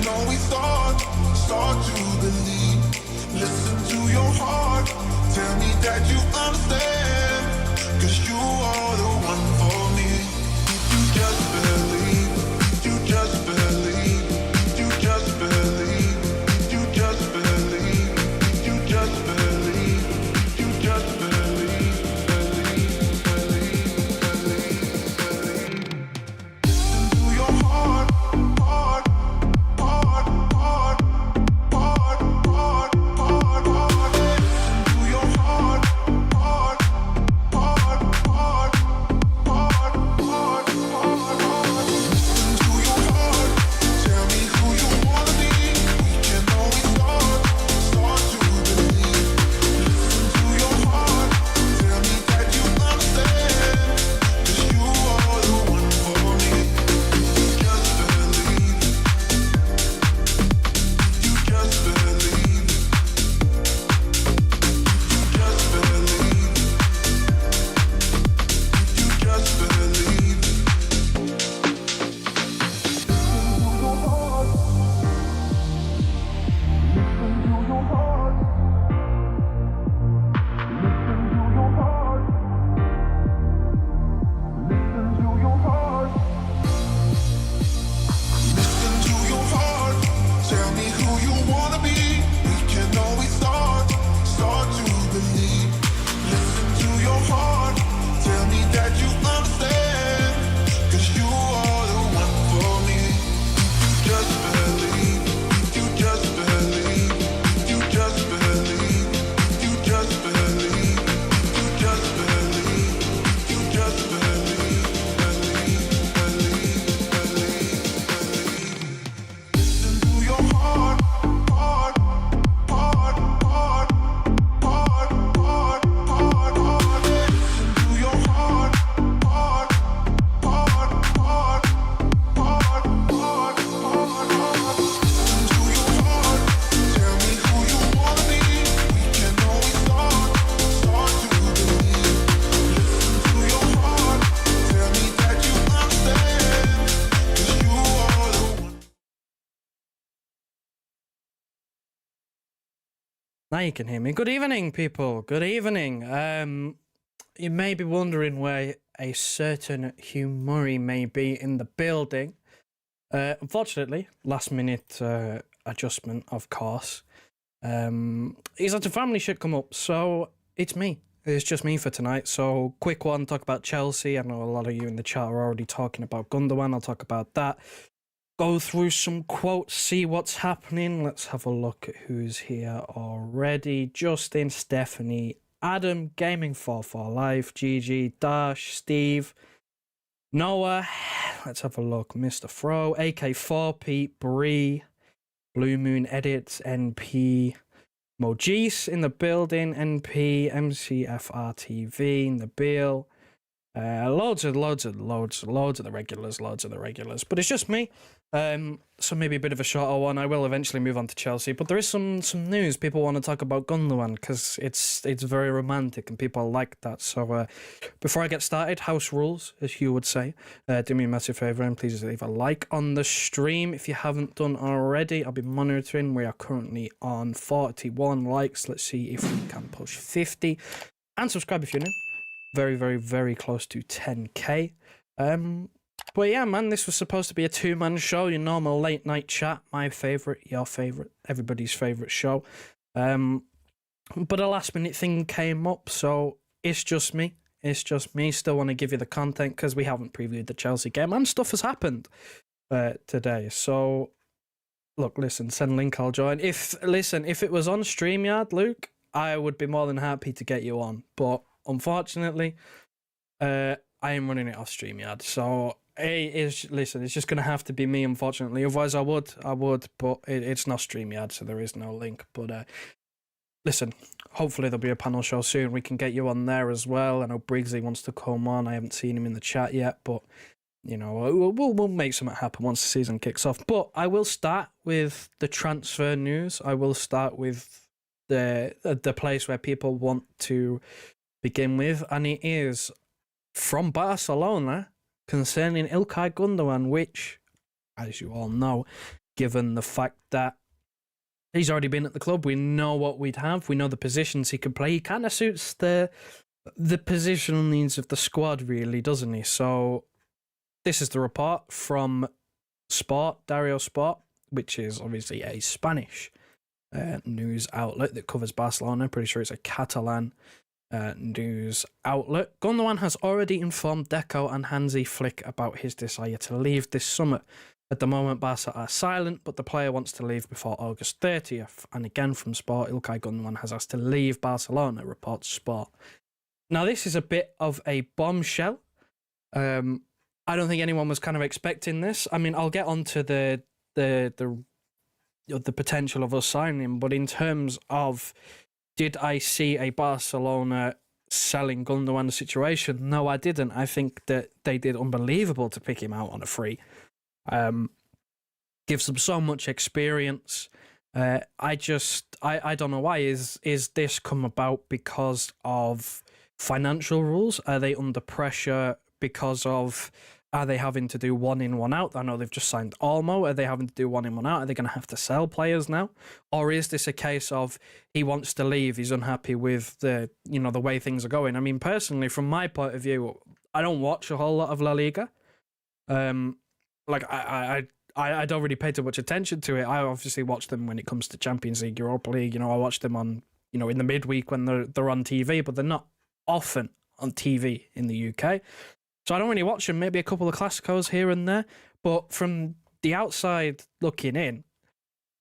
always start to believe. Listen to your heart, tell me that you understand, 'cause you are the one for me. You just believe, you just believe, you just believe, you just believe, you just believe, you just believe, believe. Listen to your heart, heart, heart, heart, heart, heart, heart, heart. Listen to your heart, heart, heart, heart, heart, heart, heart. Listen to your heart, tell me who you wanna be. We can always start to believe. Listen to your heart, tell me that you understand, 'cause you are the one for me. You just believe, you just believe, you just believe, you just believe. Listen to your heart, tell me who you wanna be. We can always start to believe. Listen to your heart, tell me that you understand, 'cause you are the one for me. You just believe, you just believe, you just believe, you just believe, you just believe, you just believe, believe. Listen to your heart, heart, heart, heart, heart, heart, heart, heart. Listen to your heart, heart, heart, heart, heart, heart, heart, heart. Listen to your heart, tell me who you wanna be. We can always start to believe. Listen to your heart, tell me that you understand, 'cause you are the one. Now you can hear me. Good evening, people. Good evening. You may be wondering where a certain Hugh Murray may be in the building. Unfortunately, last minute adjustment, of course. He's had a family shit come up, so it's me. It's just me for tonight. So, quick one, talk about Chelsea. I know a lot of you in the chat are already talking about Gundoğan. I'll talk about that. Go through some quotes, see what's happening. Let's have a look at who's here already. Justin, Stephanie, Adam, Gaming 44 Life, Gigi, Dash, Steve, Noah. Let's have a look. Mr. Fro, AK4, Pete, Bree, Blue Moon Edits, NP, Mojis in the building, NP, MCFR TV in the bill. Loads of the regulars. But it's just me. So maybe a bit of a shorter one. I will eventually move on to Chelsea. But there is some news. People want to talk about Gundoğan because it's very romantic and people like that. So before I get started, house rules, as you would say. Do me a massive favour and please leave a like on the stream if you haven't done already. I'll be monitoring. We are currently on 41 likes. Let's see if we can push 50. And subscribe if you're new. Very, very, very close to 10k. But yeah, man, this was supposed to be a two-man show, your normal late night chat, my favourite, your favourite, everybody's favourite show. But a last minute thing came up, so it's just me. Still want to give you the content because we haven't previewed the Chelsea game and stuff has happened today. So look, listen, send link, I'll join. If it was on StreamYard, Luke, I would be more than happy to get you on. But unfortunately, I am running it off StreamYard. So it's just going to have to be me, unfortunately. Otherwise, I would, but it's not StreamYard, so there is no link. But listen, hopefully there'll be a panel show soon. We can get you on there as well. I know Briggsley wants to come on. I haven't seen him in the chat yet, but you know, we'll make something happen once the season kicks off. But I will start with the transfer news. I will start with the place where people want to begin with, and it is from Barcelona concerning Ilkay Gundoğan, which, as you all know, given the fact that he's already been at the club. We know what we'd have. We know the positions he can play. He kind of suits the positional needs of the squad, really, doesn't he? So this is the report from Dario Sport, which is obviously a Spanish news outlet that covers Barcelona. Pretty sure it's a Catalan news outlet. Gundoğan has already informed Deco and Hansi Flick about his desire to leave this summer. At the moment, Barca are silent, but the player wants to leave before August 30th. And again from Sport, Ilkay Gundoğan has asked to leave Barcelona, reports Sport. Now, this is a bit of a bombshell. I don't think anyone was kind of expecting this. I mean, I'll get onto the potential of us signing him, but in terms of did I see a Barcelona selling Gundoğan situation? No, I didn't. I think that they did unbelievable to pick him out on a free. Gives them so much experience. I don't know why. Is this come about because of financial rules? Are they under pressure because of... Are they having to do one in, one out? I know they've just signed Olmo. Are they having to do one in, one out? Are they going to have to sell players now? Or is this a case of he wants to leave, he's unhappy with the way things are going? I mean, personally, from my point of view, I don't watch a whole lot of La Liga. I don't really pay too much attention to it. I obviously watch them when it comes to Champions League, Europa League. I watch them on, in the midweek when they're on TV, but they're not often on TV in the UK. So I don't really watch them, maybe a couple of Clásicos here and there. But from the outside looking in,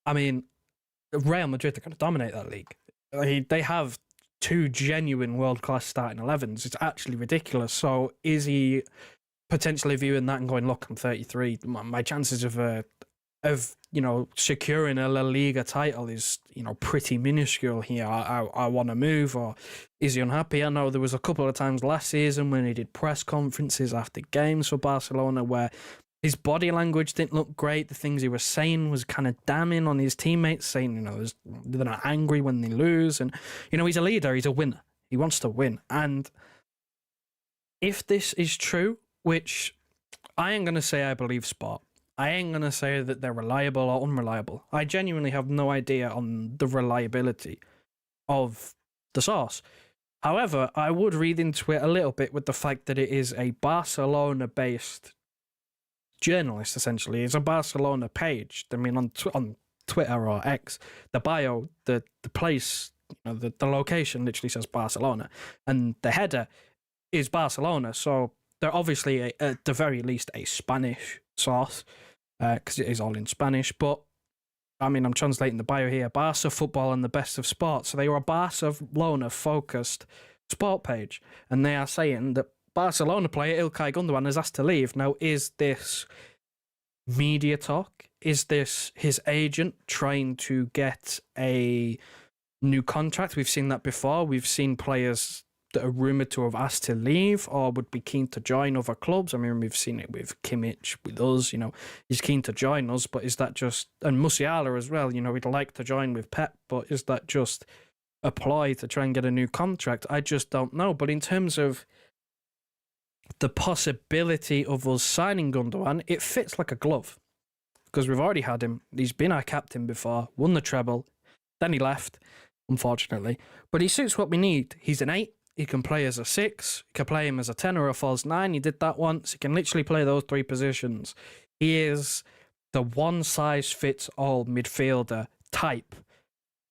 I mean, Real Madrid are going to dominate that league. They have two genuine world-class starting 11s. It's actually ridiculous. So is he potentially viewing that and going, look, I'm 33. My chances of securing a La Liga title is, pretty minuscule here. I want to move. Or is he unhappy? I know there was a couple of times last season when he did press conferences after games for Barcelona where his body language didn't look great. The things he was saying was kind of damning on his teammates, saying, they're not angry when they lose. And, he's a leader. He's a winner. He wants to win. And if this is true, which I ain't going to say I believe Sport. I ain't going to say that they're reliable or unreliable. I genuinely have no idea on the reliability of the source. However, I would read into it a little bit with the fact that it is a Barcelona-based journalist, essentially. It's a Barcelona page. I mean, on Twitter or X, the bio, the place, the location literally says Barcelona. And the header is Barcelona. So they're obviously, at the very least, a Spanish source, because it is all in Spanish. But, I mean, I'm translating the bio here. Barca football and the best of sport. So they were a Barcelona-focused sport page. And they are saying that Barcelona player Ilkay Gundoğan is asked to leave. Now, is this media talk? Is this his agent trying to get a new contract? We've seen that before. We've seen players that are rumoured to have asked to leave or would be keen to join other clubs. I mean, we've seen it with Kimmich, with us, he's keen to join us, but is that just... And Musiala as well, he'd like to join with Pep, but is that just a ploy to try and get a new contract? I just don't know. But in terms of the possibility of us signing Gundoğan, it fits like a glove. Because we've already had him. He's been our captain before, won the treble, then he left, unfortunately. But he suits what we need. He's an 8. He can play as a 6. You can play him as a 10 or a false 9. He did that once. He can literally play those 3 positions. He is the one-size-fits-all midfielder type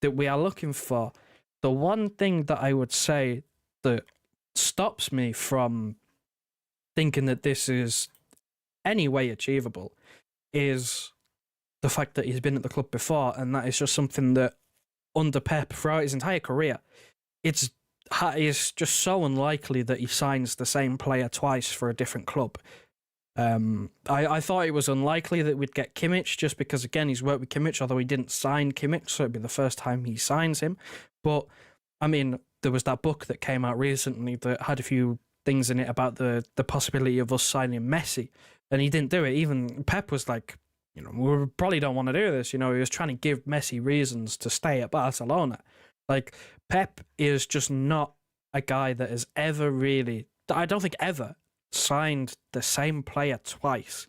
that we are looking for. The one thing that I would say that stops me from thinking that this is any way achievable is the fact that he's been at the club before, and that is just something that under Pep throughout his entire career, it's just so unlikely that he signs the same player twice for a different club. I thought it was unlikely that we'd get Kimmich just because, again, he's worked with Kimmich, although he didn't sign Kimmich, so it'd be the first time he signs him. But, I mean, there was that book that came out recently that had a few things in it about the possibility of us signing Messi, and he didn't do it. Even Pep was like, we probably don't want to do this. He was trying to give Messi reasons to stay at Barcelona. Like, Pep is just not a guy that has ever really, I don't think ever, signed the same player twice.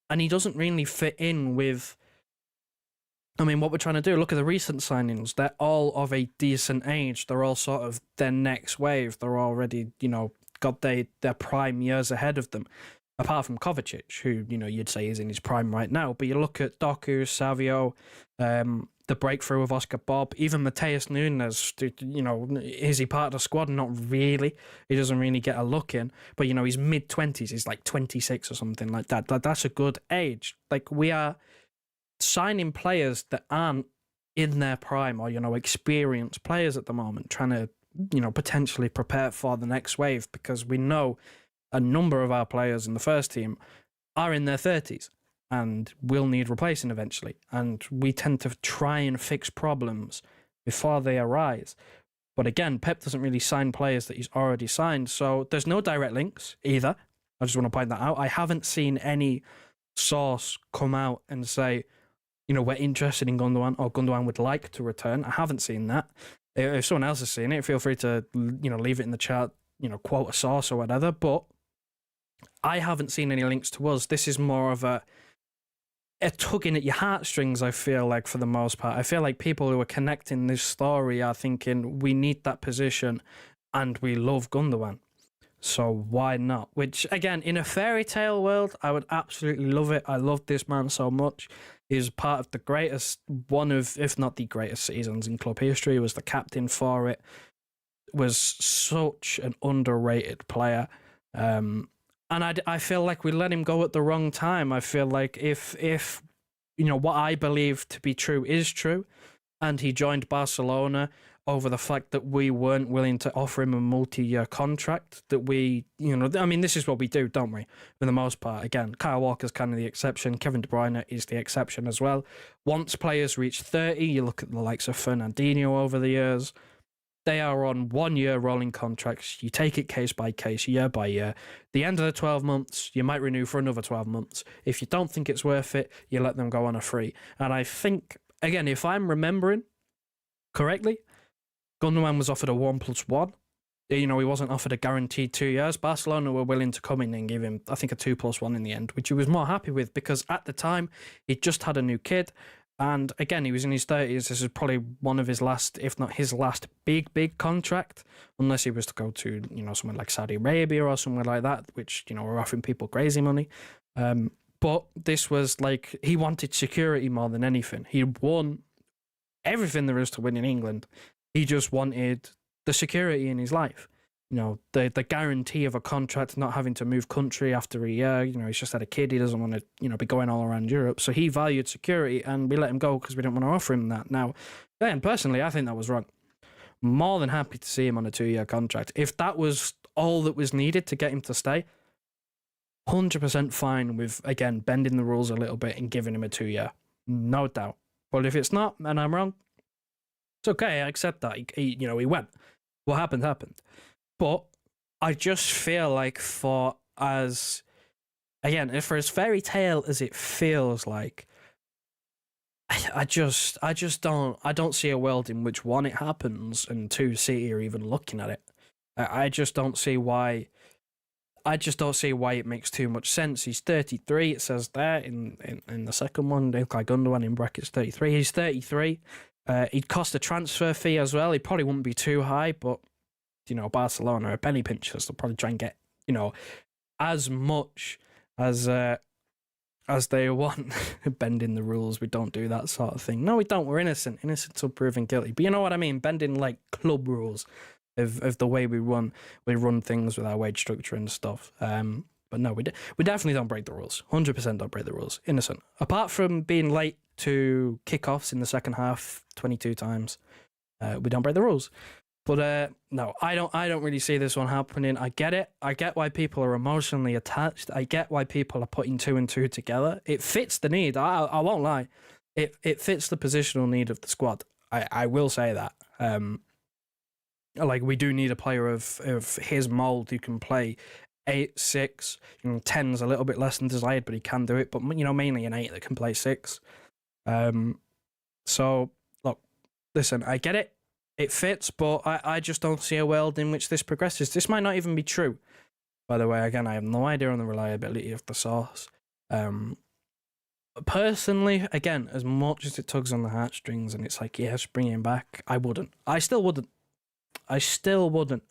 And he doesn't really fit in with I mean, what we're trying to do, look at the recent signings. They're all of a decent age. They're all sort of their next wave. They're already, got their prime years ahead of them. Apart from Kovacic, who, you'd say is in his prime right now. But you look at Doku, Savio, the breakthrough of Oscar Bob, even Mateus Nunes, is he part of the squad? Not really. He doesn't really get a look in. But, he's mid-20s. He's like 26 or something like that. That's a good age. Like, we are signing players that aren't in their prime or, experienced players at the moment, trying to, potentially prepare for the next wave, because we know a number of our players in the first team are in their 30s and will need replacing eventually. And we tend to try and fix problems before they arise. But again, Pep doesn't really sign players that he's already signed. So there's no direct links either. I just want to point that out. I haven't seen any source come out and say, we're interested in Gundoğan or Gundoğan would like to return. I haven't seen that. If someone else has seen it, feel free to, leave it in the chat, quote a source or whatever. But I haven't seen any links to us. This is more of a tugging at your heartstrings, I feel like, for the most part. I feel like people who are connecting this story are thinking, we need that position and we love Gundoğan. So why not? Which, again, in a fairy tale world, I would absolutely love it. I love this man so much. He's part of the greatest, one of, if not the greatest seasons in club history. He was the captain for it. Was such an underrated player. And I feel like we let him go at the wrong time. I feel like if what I believe to be true is true, and he joined Barcelona over the fact that we weren't willing to offer him a multi-year contract, that we, this is what we do, don't we? For the most part, again, Kyle Walker's kind of the exception. Kevin De Bruyne is the exception as well. Once players reach 30, you look at the likes of Fernandinho over the years, they are on 1 year rolling contracts. You take it case by case, year by year. The end of the 12 months, you might renew for another 12 months. If you don't think it's worth it, you let them go on a free. And I think, again, if I'm remembering correctly, Gundoğan was offered a 1+1. He wasn't offered a guaranteed 2 years. Barcelona were willing to come in and give him, I think, a 2+1 in the end, which he was more happy with because at the time, he just had a new kid. And again, he was in his 30s. This is probably one of his last, if not his last, big contract, unless he was to go to, somewhere like Saudi Arabia or somewhere like that, which, were offering people crazy money. But this was like, he wanted security more than anything. He won everything there is to win in England. He just wanted the security in his life. The guarantee of a contract, not having to move country after a year. He's just had a kid. He doesn't want to, be going all around Europe. So he valued security and we let him go because we didn't want to offer him that. Now, then, personally, I think that was wrong. More than happy to see him on a 2-year contract. If that was all that was needed to get him to stay, 100% fine with, again, bending the rules a little bit and giving him a 2-year. No doubt. But if it's not, and I'm wrong, it's okay, I accept that. He went. What happened. But I just feel like for as fairy tale as it feels like, I don't see a world in which, one, it happens, and two, City are even looking at it. I just don't see why. I just don't see why it makes too much sense. He's 33, it says there in the second one, Ilkay Gundoğan in brackets 33. He's 33. He'd cost a transfer fee as well. He probably wouldn't be too high, but, Barcelona are penny pinchers. They'll probably try and get, as much as they want. Bending the rules. We don't do that sort of thing. No, we don't. We're innocent. Innocent till proven guilty. But you know what I mean? Bending, like, club rules of the way we run things with our wage structure and stuff. But no, we definitely don't break the rules. 100% don't break the rules. Innocent. Apart from being late to kickoffs in the second half 22 times, we don't break the rules. But no, I don't really see this one happening. I get it. I get why people are emotionally attached. I get why people are putting 2 and 2 together. It fits the need. I won't lie. It fits the positional need of the squad. I will say that. Like, we do need a player of his mould who can play 8, 6, 10's a little bit less than desired, but he can do it. But, mainly an 8 that can play 6. So, look, listen, I get it. It fits, but I just don't see a world in which this progresses. This might not even be true. By the way, again, I have no idea on the reliability of the source. Personally, again, as much as it tugs on the heartstrings and it's like, yes, bring him back, I wouldn't. I still wouldn't.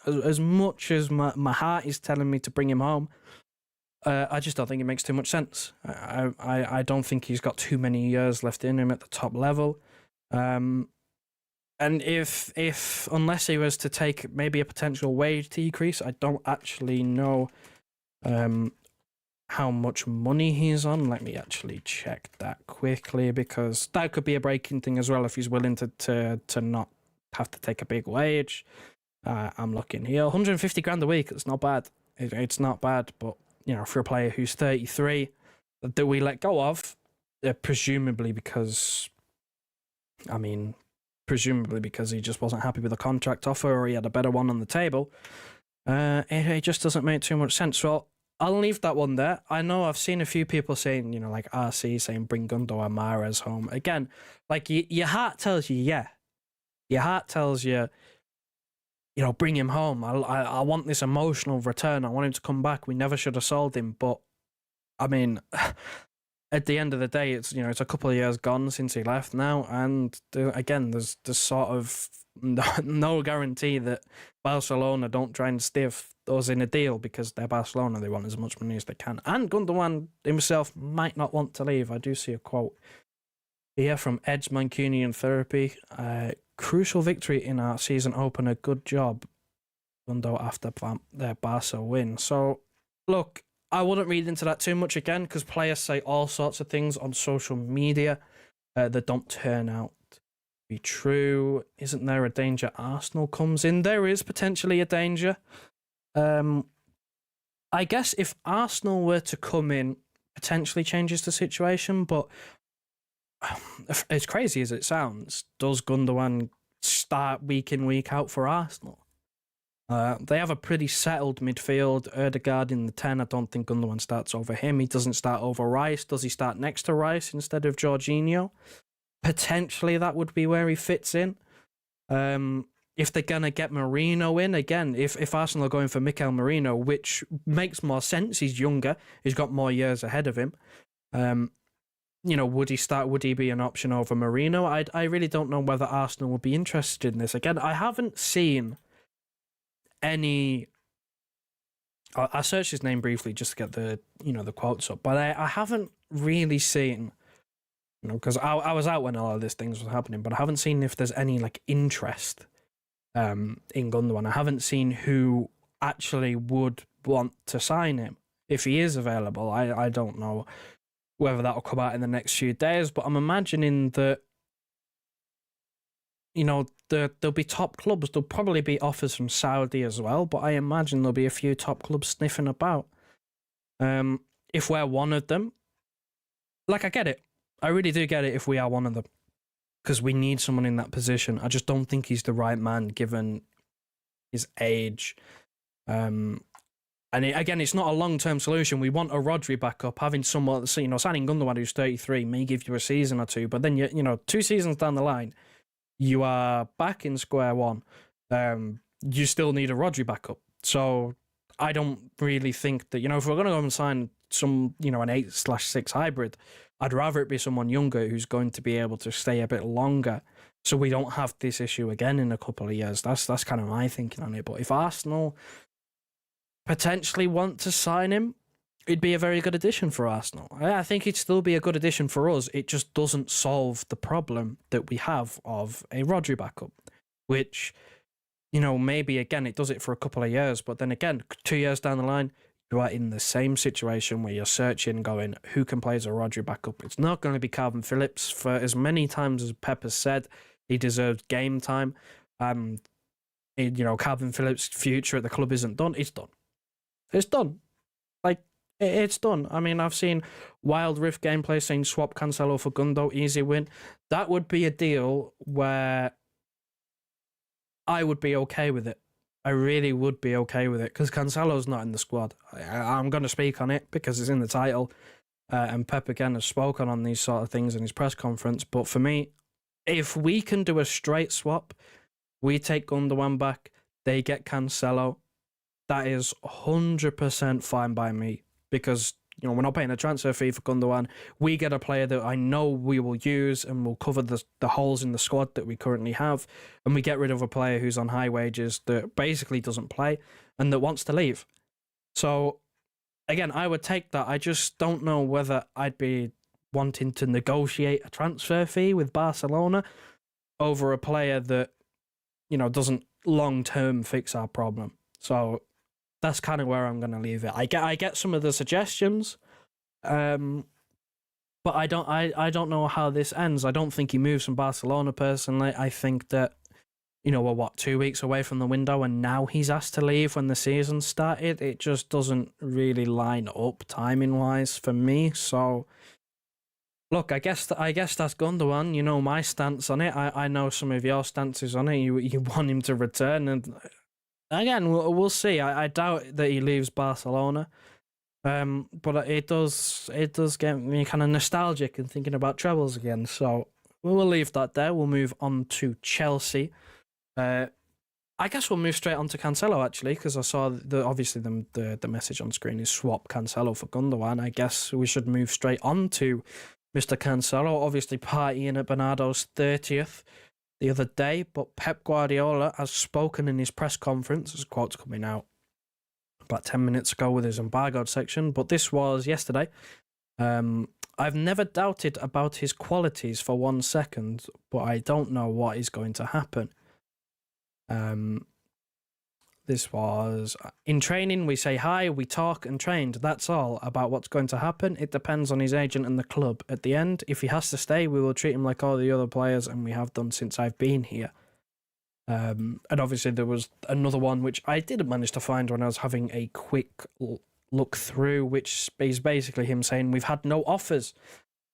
As much as my heart is telling me to bring him home, I just don't think it makes too much sense. I don't think he's got too many years left in him at the top level. And if unless he was to take maybe a potential wage decrease, I don't actually know how much money he's on. Let me actually check that quickly, because that could be a breaking thing as well if he's willing to not have to take a big wage. I'm looking here, 150 grand a week. It's not bad. It's not bad, but for a player who's 33 that we let go of, presumably because he just wasn't happy with the contract offer, or he had a better one on the table. It just doesn't make too much sense. So I'll leave that one there. I know I've seen a few people saying, like RC saying bring Gundoğan Mahrez home. Again, like your heart tells you, yeah. Your heart tells you, bring him home. I want this emotional return. I want him to come back. We never should have sold him. But, I mean, at the end of the day, it's a couple of years gone since he left now. And, again, there's sort of no guarantee that Barcelona don't try and stiff us in a deal, because they're Barcelona. They want as much money as they can. And Gundoğan himself might not want to leave. I do see a quote here from Ed's Mancunian Therapy. Crucial victory in our season opener. Good job, Gundoğan, after their Barca win. So, look, I wouldn't read into that too much again, because players say all sorts of things on social media that don't turn out to be true. Isn't there a danger Arsenal comes in? There is potentially a danger. I guess if Arsenal were to come in, potentially changes the situation, but as crazy as it sounds, does Gundoğan start week in, week out for Arsenal? They have a pretty settled midfield. Ødegaard in the 10. I don't think Gundoğan starts over him. He doesn't start over Rice. Does he start next to Rice instead of Jorginho? Potentially that would be where he fits in. If they're going to get Merino in, again, if Arsenal are going for Mikel Merino, which makes more sense, he's younger, he's got more years ahead of him. Would he be an option over Merino? I really don't know whether Arsenal will be interested in this. Again, I haven't seen any. I searched his name briefly just to get the quotes up, but I haven't really seen, because I was out when all of these things was happening, but I haven't seen if there's any interest in Gundoğan. I haven't seen who actually would want to sign him if he is available. I don't know whether that'll come out in the next few days, but I'm imagining that, there'll be top clubs. There'll probably be offers from Saudi as well, but I imagine there'll be a few top clubs sniffing about. If we're one of them, I get it. I really do get it if we are one of them, because we need someone in that position. I just don't think he's the right man given his age. And again, it's not a long-term solution. We want a Rodri backup. Having someone, signing Gundoğan who's 33 may give you a season or two, but then 2 seasons down the line, you are back in square one. You still need a Rodri backup. So I don't really think that, if we're going to go and sign some, an 8/6 hybrid, I'd rather it be someone younger who's going to be able to stay a bit longer, so we don't have this issue again in a couple of years. That's kind of my thinking on it. But if Arsenal potentially want to sign him, it'd be a very good addition for Arsenal. I think it'd still be a good addition for us. It just doesn't solve the problem that we have of a Rodri backup, which, maybe again it does it for a couple of years, but then again, 2 years down the line, you are in the same situation where you're searching, going, who can play as a Rodri backup? It's not going to be Calvin Phillips. For as many times as Pep has said, he deserves game time. Calvin Phillips' future at the club isn't done. It's done. It's done. It's done. I mean, I've seen Wild Rift gameplay saying swap Cancelo for Gundo, easy win. That would be a deal where I would be okay with it. I really would be okay with it, because Cancelo's not in the squad. I'm going to speak on it because it's in the title, and Pep again has spoken on these sort of things in his press conference. But for me, if we can do a straight swap, we take Gundoğan back, they get Cancelo, that is 100% fine by me, because we're not paying a transfer fee for Gundoğan. We get a player that I know we will use and will cover the holes in the squad that we currently have, and we get rid of a player who's on high wages that basically doesn't play and that wants to leave. So, again, I would take that. I just don't know whether I'd be wanting to negotiate a transfer fee with Barcelona over a player that, doesn't long-term fix our problem. So that's kind of where I'm going to leave it. I get some of the suggestions, but I don't know how this ends. I don't think he moves from Barcelona personally. I think that, we're 2 weeks away from the window and now he's asked to leave when the season started. It just doesn't really line up timing-wise for me. So, look, I guess that's Gundoğan. You know my stance on it. I know some of your stances on it. You want him to return, and again, we'll see. I doubt that he leaves Barcelona, but it does get me kind of nostalgic and thinking about trebles again. So we'll leave that there. We'll move on to Chelsea. I guess we'll move straight on to Cancelo, actually, because I saw obviously the message on screen is swap Cancelo for Gundoğan. I guess we should move straight on to Mr. Cancelo, obviously partying at Bernardo's 30th the other day, but Pep Guardiola has spoken in his press conference. There's quotes coming out about 10 minutes ago with his embargoed section, but this was yesterday. I've never doubted about his qualities for 1 second, but I don't know what is going to happen. This was in training. We say hi, we talk and trained. That's all about what's going to happen. It depends on his agent and the club. At the end, if he has to stay, we will treat him like all the other players, and we have done since I've been here. And obviously there was another one which I didn't manage to find when I was having a quick look through, which is basically him saying we've had no offers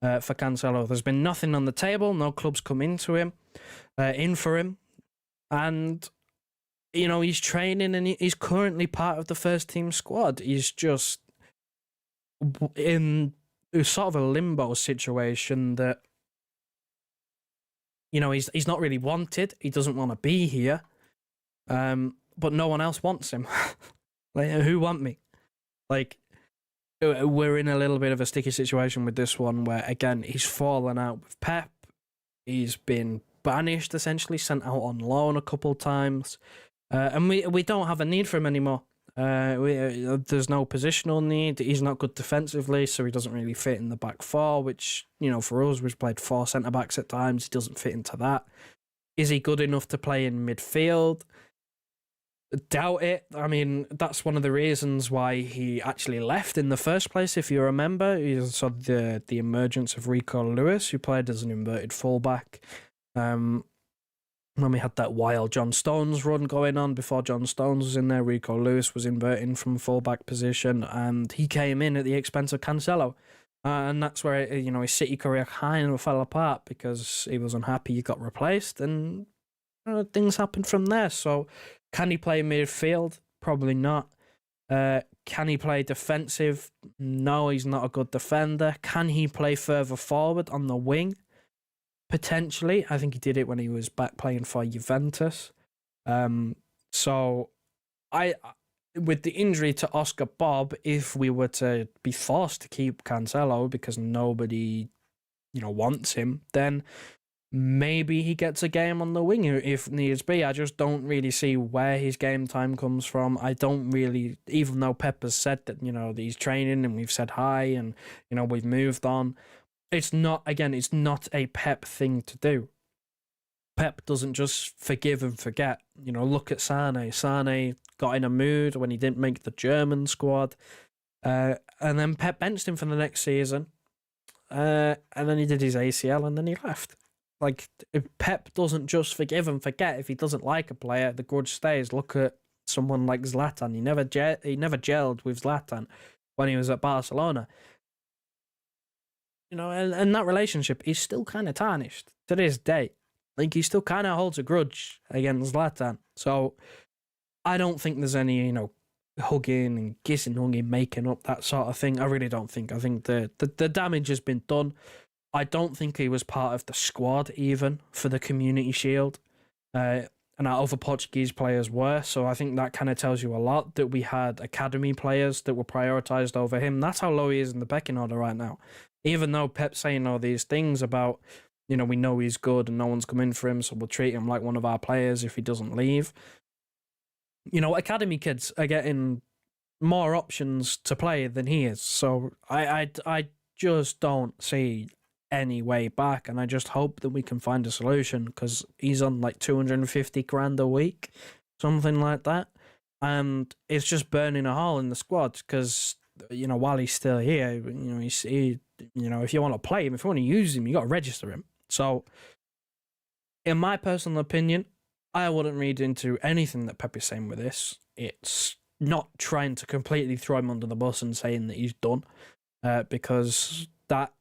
for Cancelo. There's been nothing on the table. No clubs come in for him. And, he's training and he's currently part of the first team squad. He's just in sort of a limbo situation that, he's not really wanted. He doesn't want to be here. But no one else wants him. Like, who want me? Like, we're in a little bit of a sticky situation with this one where, again, he's fallen out with Pep. He's been banished, essentially, sent out on loan a couple times. And we don't have a need for him anymore. There's no positional need. He's not good defensively, so he doesn't really fit in the back four, which, for us, we've played 4 centre-backs at times. He doesn't fit into that. Is he good enough to play in midfield? Doubt it. I mean, that's one of the reasons why he actually left in the first place, if you remember. You saw the emergence of Rico Lewis, who played as an inverted fullback. When we had that wild John Stones run going on before John Stones was in there, Rico Lewis was inverting from fullback position, and he came in at the expense of Cancelo. And that's where, his City career kind of fell apart because he was unhappy, he got replaced, and things happened from there. So, can he play midfield? Probably not. Can he play defensive? No, he's not a good defender. Can he play further forward on the wing? Potentially. I think he did it when he was back playing for Juventus. So, with the injury to Oscar Bob, if we were to be forced to keep Cancelo because nobody, wants him, then maybe he gets a game on the wing if needs be. I just don't really see where his game time comes from. I don't really, even though Pep has said that, he's training and we've said hi and, we've moved on. It's not a Pep thing to do. Pep doesn't just forgive and forget. Look at Sane. Sane got in a mood when he didn't make the German squad. And then Pep benched him for the next season. And then he did his ACL and then he left. Like, if Pep doesn't just forgive and forget. If he doesn't like a player, the grudge stays. Look at someone like Zlatan. He never gelled with Zlatan when he was at Barcelona. And that relationship is still kind of tarnished to this day. Like, he still kind of holds a grudge against Zlatan. So, I don't think there's any, hugging and kissing, hugging, making up, that sort of thing. I really don't think. I think the damage has been done. I don't think he was part of the squad even for the Community Shield. and our other Portuguese players were. So I think that kind of tells you a lot, that we had academy players that were prioritised over him. That's how low he is in the pecking order right now. Even though Pep's saying all these things about, we know he's good and no one's come in for him, so we'll treat him like one of our players if he doesn't leave. Academy kids are getting more options to play than he is. So I just don't see any way back, and I just hope that we can find a solution, because he's on like 250 grand a week, something like that, and it's just burning a hole in the squad. Because while he's still here, if you want to play him, if you want to use him, you got to register him. So, in my personal opinion, I wouldn't read into anything that Pep is saying with this. It's not trying to completely throw him under the bus and saying that he's done, because that,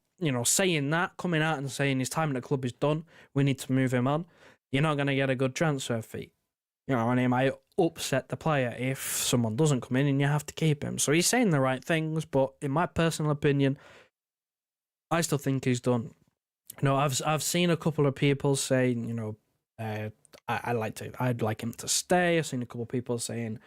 saying that, coming out and saying his time at the club is done, we need to move him on, you're not going to get a good transfer fee. And it might upset the player if someone doesn't come in and you have to keep him. So he's saying the right things, but in my personal opinion, I still think he's done. I've seen a couple of people say, I'd like him to stay. I've seen a couple of people saying,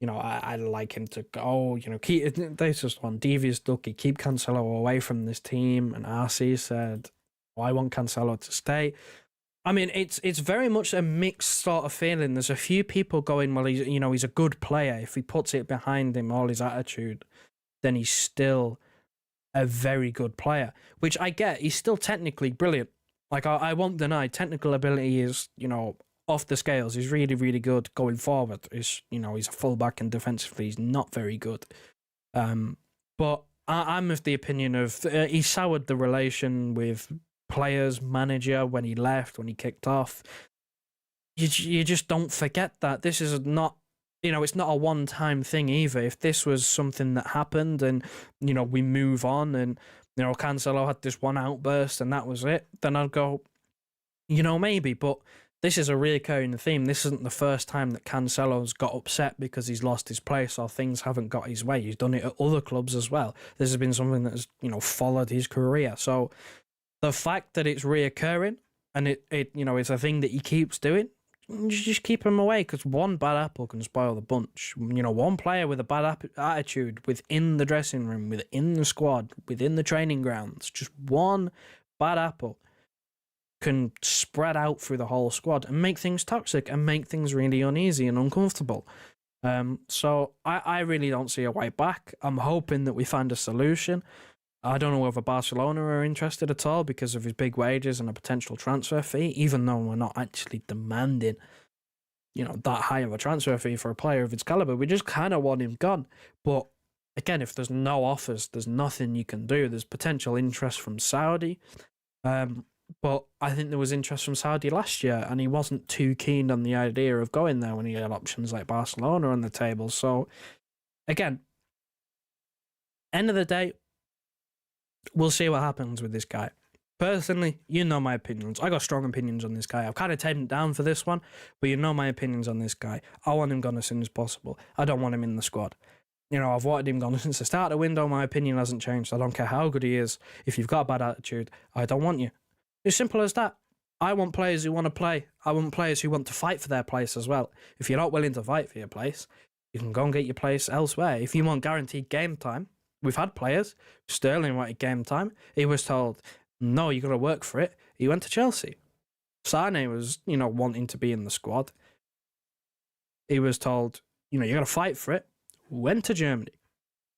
I'd like him to go. There's just one devious ducky, keep Cancelo away from this team. And RC said, I want Cancelo to stay. I mean, it's very much a mixed sort of feeling. There's a few people going, well, he's a good player. If he puts it behind him, all his attitude, then he's still a very good player, which I get. He's still technically brilliant. Like, I won't deny technical ability is, off the scales. He's really, really good going forward. He's a fullback, and defensively he's not very good. But I'm of the opinion of he soured the relation with players, manager, when he left, when he kicked off. You just don't forget that. This is not, it's not a one-time thing either. If this was something that happened and, we move on and, Cancelo had this one outburst and that was it, then I'd go, maybe. But this is a recurring theme. This isn't the first time that Cancelo's got upset because he's lost his place or things haven't got his way. He's done it at other clubs as well. This has been something that has, followed his career. So the fact that it's reoccurring and it's a thing that he keeps doing, just keep him away, because one bad apple can spoil the bunch. One player with a bad attitude within the dressing room, within the squad, within the training grounds, just one bad apple can spread out through the whole squad and make things toxic and make things really uneasy and uncomfortable. So I really don't see a way back. I'm hoping that we find a solution. I don't know whether Barcelona are interested at all because of his big wages and a potential transfer fee, even though we're not actually demanding, that high of a transfer fee for a player of his caliber. We just kind of want him gone. But again, if there's no offers, there's nothing you can do. There's potential interest from Saudi. But I think there was interest from Saudi last year, and he wasn't too keen on the idea of going there when he had options like Barcelona on the table. So, again, end of the day, we'll see what happens with this guy. Personally, my opinions. I got strong opinions on this guy. I've kind of taken it down for this one, but my opinions on this guy. I want him gone as soon as possible. I don't want him in the squad. I've wanted him gone since the start of the window. My opinion hasn't changed. I don't care how good he is. If you've got a bad attitude, I don't want you. As simple as that. I want players who want to play. I want players who want to fight for their place as well. If you're not willing to fight for your place, you can go and get your place elsewhere. If you want guaranteed game time, we've had players. Sterling wanted game time. He was told, no, you got to work for it. He went to Chelsea. Sane was, wanting to be in the squad. He was told, you got to fight for it. Went to Germany.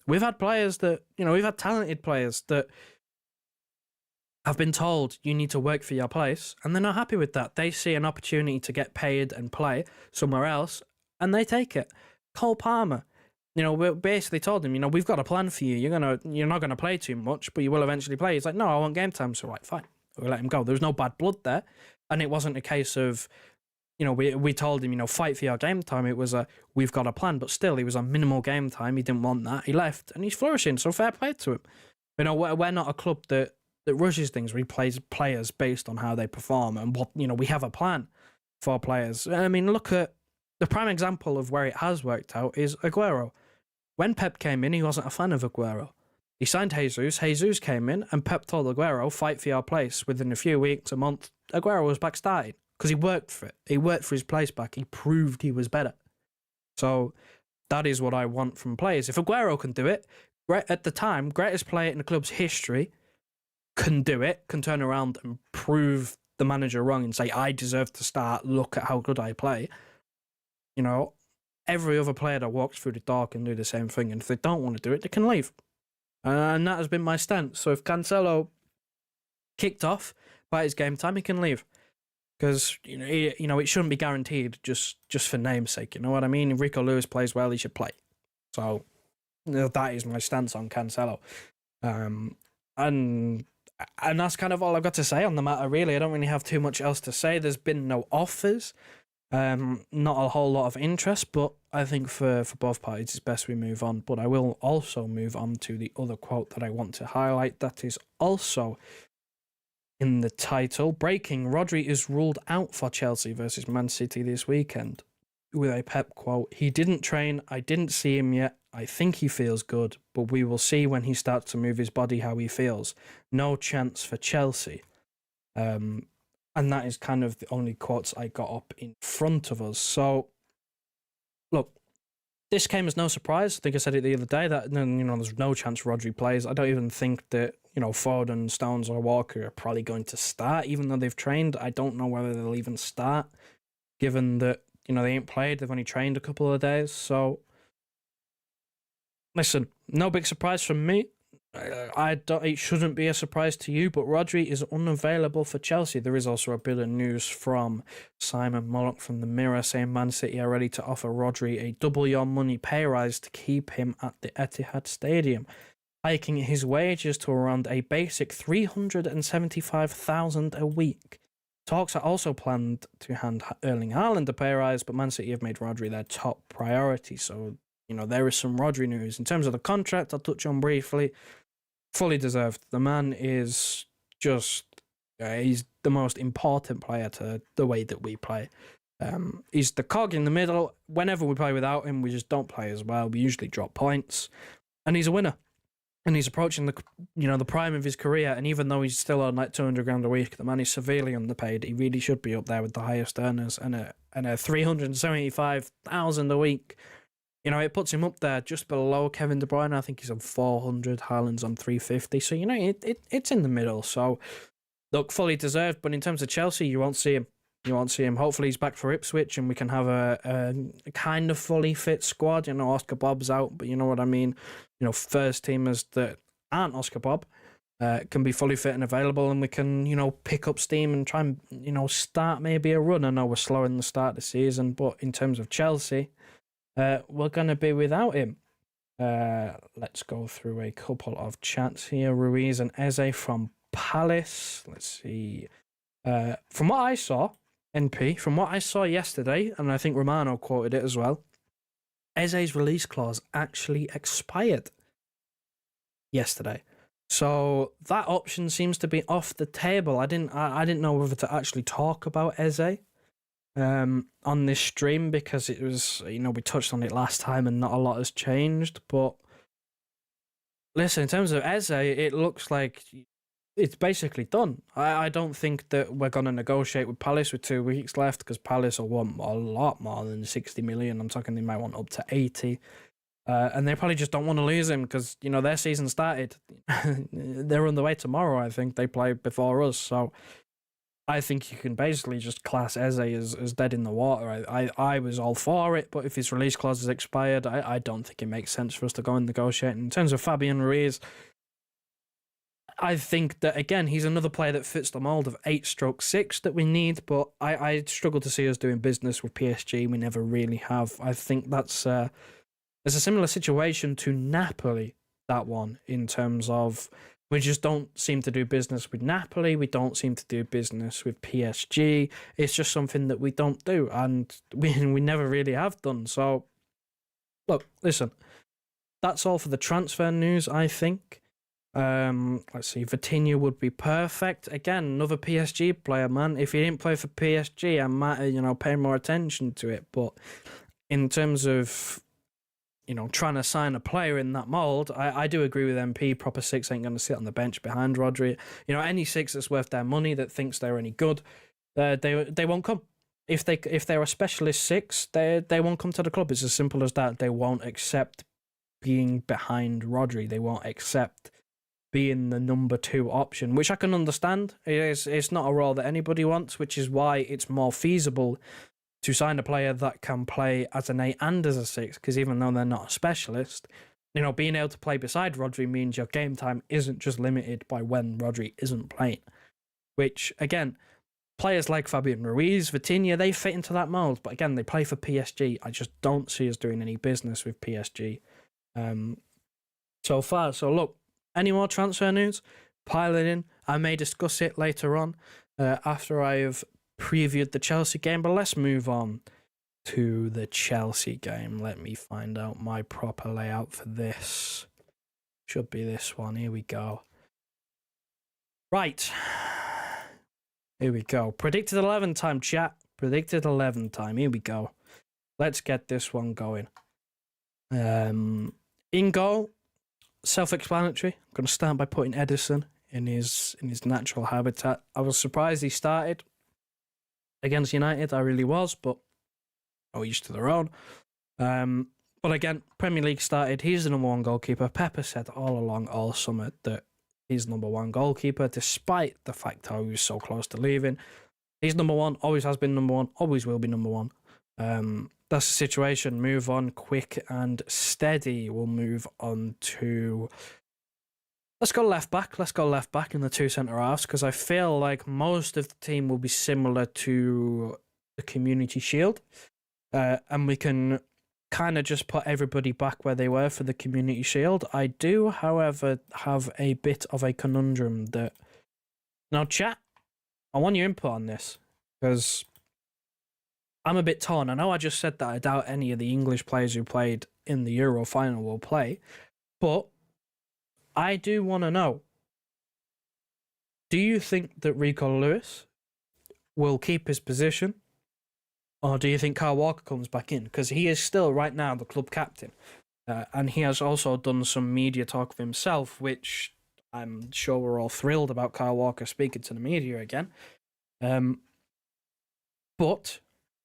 We've had players that, we've had talented players that have been told you need to work for your place, and they're not happy with that. They see an opportunity to get paid and play somewhere else, and they take it. Cole Palmer, we basically told him, we've got a plan for you. You're not gonna play too much, but you will eventually play. He's like, no, I want game time. So right, fine, we let him go. There was no bad blood there, and it wasn't a case of, we told him, fight for your game time. It was we've got a plan, but still, he was on minimal game time. He didn't want that. He left, and he's flourishing. So fair play to him. We're not a club that rushes things. We play players based on how they perform and what, we have a plan for players. I mean, look at the prime example of where it has worked out is Aguero. When Pep came in, he wasn't a fan of Aguero. He signed Jesus. Jesus came in and Pep told Aguero, fight for your place. Within a few weeks, a month, Aguero was back starting. because he worked for it. He worked for his place back. He proved he was better. So that is what I want from players. If Aguero can do it, at the time, greatest player in the club's history, can do it, can turn around and prove the manager wrong and say, I deserve to start, look at how good I play. You know, every other player that walks through the door can do the same thing. And if they don't want to do it, they can leave. And that has been my stance. So if Cancelo kicked off by his game time, he can leave. Because, it shouldn't be guaranteed just for namesake. You know what I mean? If Rico Lewis plays well, he should play. So that is my stance on Cancelo. And that's kind of all I've got to say on the matter, really. I don't really have too much else to say. There's been no offers. Not a whole lot of interest, but I think for both parties it's best we move on. But I will also move on to the other quote that I want to highlight that is also in the title. Breaking: Rodri is ruled out for Chelsea versus Man City this weekend. With a Pep quote: he didn't train, I didn't see him yet, I think he feels good, but we will see when he starts to move his body how he feels. No chance for Chelsea. And that is kind of the only quotes I got up in front of us. So, look, this came as no surprise. I think I said it the other day that, there's no chance Rodri plays. I don't even think that, Foden, Stones or Walker are probably going to start, even though they've trained. I don't know whether they'll even start, given that, they ain't played. They've only trained a couple of days. So, listen, no big surprise from me. It shouldn't be a surprise to you, but Rodri is unavailable for Chelsea. There is also a bit of news from Simon Mullock from the Mirror saying Man City are ready to offer Rodri a double your money pay rise to keep him at the Etihad Stadium, hiking his wages to around a basic $375,000 a week. Talks are also planned to hand Erling Haaland a pay rise, but Man City have made Rodri their top priority. So, there is some Rodri news. In terms of the contract, I'll touch on briefly. Fully deserved. The man is just, he's the most important player to the way that we play. He's the cog in the middle. Whenever we play without him, we just don't play as well. We usually drop points. And he's a winner. And he's approaching the prime of his career. And even though he's still on like $200,000 a week, the man is severely underpaid. He really should be up there with the highest earners. And a $375,000 a week. It puts him up there just below Kevin De Bruyne. I think he's on 400. Haaland's on 350. So, it's in the middle. So, look, fully deserved. But in terms of Chelsea, you won't see him. Hopefully he's back for Ipswich and we can have a kind of fully fit squad. Oscar Bob's out, but you know what I mean? First teamers that aren't Oscar Bob can be fully fit and available, and we can, pick up steam and try and, start maybe a run. I know we're slow in the start of the season, but in terms of Chelsea, we're going to be without him. Let's go through a couple of chats here. Ruiz and Eze from Palace. Let's see. From what I saw, NP, from what I saw yesterday, and I think Romano quoted it as well, Eze's release clause actually expired yesterday. So that option seems to be off the table. I didn't know whether to actually talk about Eze on this stream, because it was, we touched on it last time and not a lot has changed. But listen, in terms of Eze, it looks like it's basically done. I don't think that we're going to negotiate with Palace with 2 weeks left, because Palace will want a lot more than 60 million. I'm talking they might want up to 80. And they probably just don't want to lose him because, their season started. They're on the way tomorrow, I think. They play before us. So I think you can basically just class Eze as dead in the water. I was all for it, but if his release clause is expired, I don't think it makes sense for us to go and negotiate. In terms of Fabian Ruiz, I think that, again, he's another player that fits the mould of 8/6 that we need, but I struggle to see us doing business with PSG. We never really have. I think that's a similar situation to Napoli, that one, in terms of we just don't seem to do business with Napoli. We don't seem to do business with PSG. It's just something that we don't do, and we never really have done. So, look, listen, that's all for the transfer news, I think. Let's see, Vitinha would be perfect. Again, another PSG player, man. If he didn't play for PSG, I might, pay more attention to it. But in terms of, trying to sign a player in that mould, I do agree with MP. Proper six ain't going to sit on the bench behind Rodri. Any six that's worth their money, that thinks they're any good, They won't come. If they're a specialist 6, they won't come to the club. It's as simple as that. They won't accept being behind Rodri. They won't accept being the number 2 option, which I can understand. It's not a role that anybody wants, which is why it's more feasible to sign a player that can play as an 8 and as a 6, because even though they're not a specialist, being able to play beside Rodri means your game time isn't just limited by when Rodri isn't playing, which, again, players like Fabian Ruiz, Vitinha, they fit into that mold, but again, they play for PSG. I just don't see us doing any business with PSG so far. So look, any more transfer news? Pile it in. I may discuss it later on after I have previewed the Chelsea game, but let's move on to the Chelsea game. Let me find out my proper layout for this. Should be this one. Here we go. Right. Here we go. Predicted 11 time, chat. Predicted 11 time. Here we go. Let's get this one going. In goal, self-explanatory. I'm going to start by putting Edison in his natural habitat. I was surprised he started against United. I really was, but each to their own. But again, Premier League started. He's the number 1 goalkeeper. Pepper said all along, all summer, that he's number 1 goalkeeper, despite the fact how he was so close to leaving. He's number 1, always has been number 1, always will be number 1. That's the situation. Move on quick and steady. We'll move on to... Let's go left back. Let's go left back in the 2 centre halves, because I feel like most of the team will be similar to the Community Shield. And we can kind of just put everybody back where they were for the Community Shield. I do, however, have a bit of a conundrum that... Now, chat, I want your input on this, because I'm a bit torn. I know I just said that I doubt any of the English players who played in the Euro final will play, but I do want to know, do you think that Rico Lewis will keep his position? Or do you think Kyle Walker comes back in? Because he is still, right now, the club captain. And he has also done some media talk of himself, which I'm sure we're all thrilled about Kyle Walker speaking to the media again. But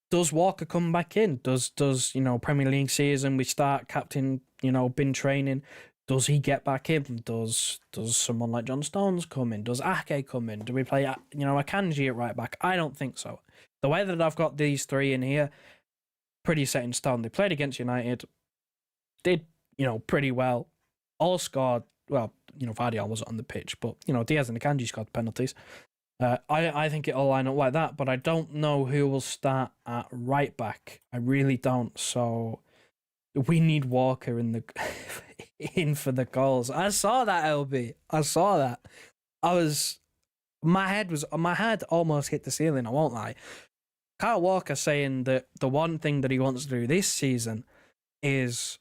does Walker come back in? Does Premier League season, we start captain, been training. Does he get back in? Does someone like John Stones come in? Does Ake come in? Do we play, Akanji at right back? I don't think so. The way that I've got these 3 in here, pretty set in stone. They played against United, did, pretty well. All scored, well, Vardy wasn't on the pitch, but, Diaz and Akanji scored penalties. I think it'll line up like that, but I don't know who will start at right back. I really don't. So we need Walker in for the goals. I saw that, LB. I saw that. My head almost hit the ceiling, I won't lie. Kyle Walker saying that the one thing that he wants to do this season is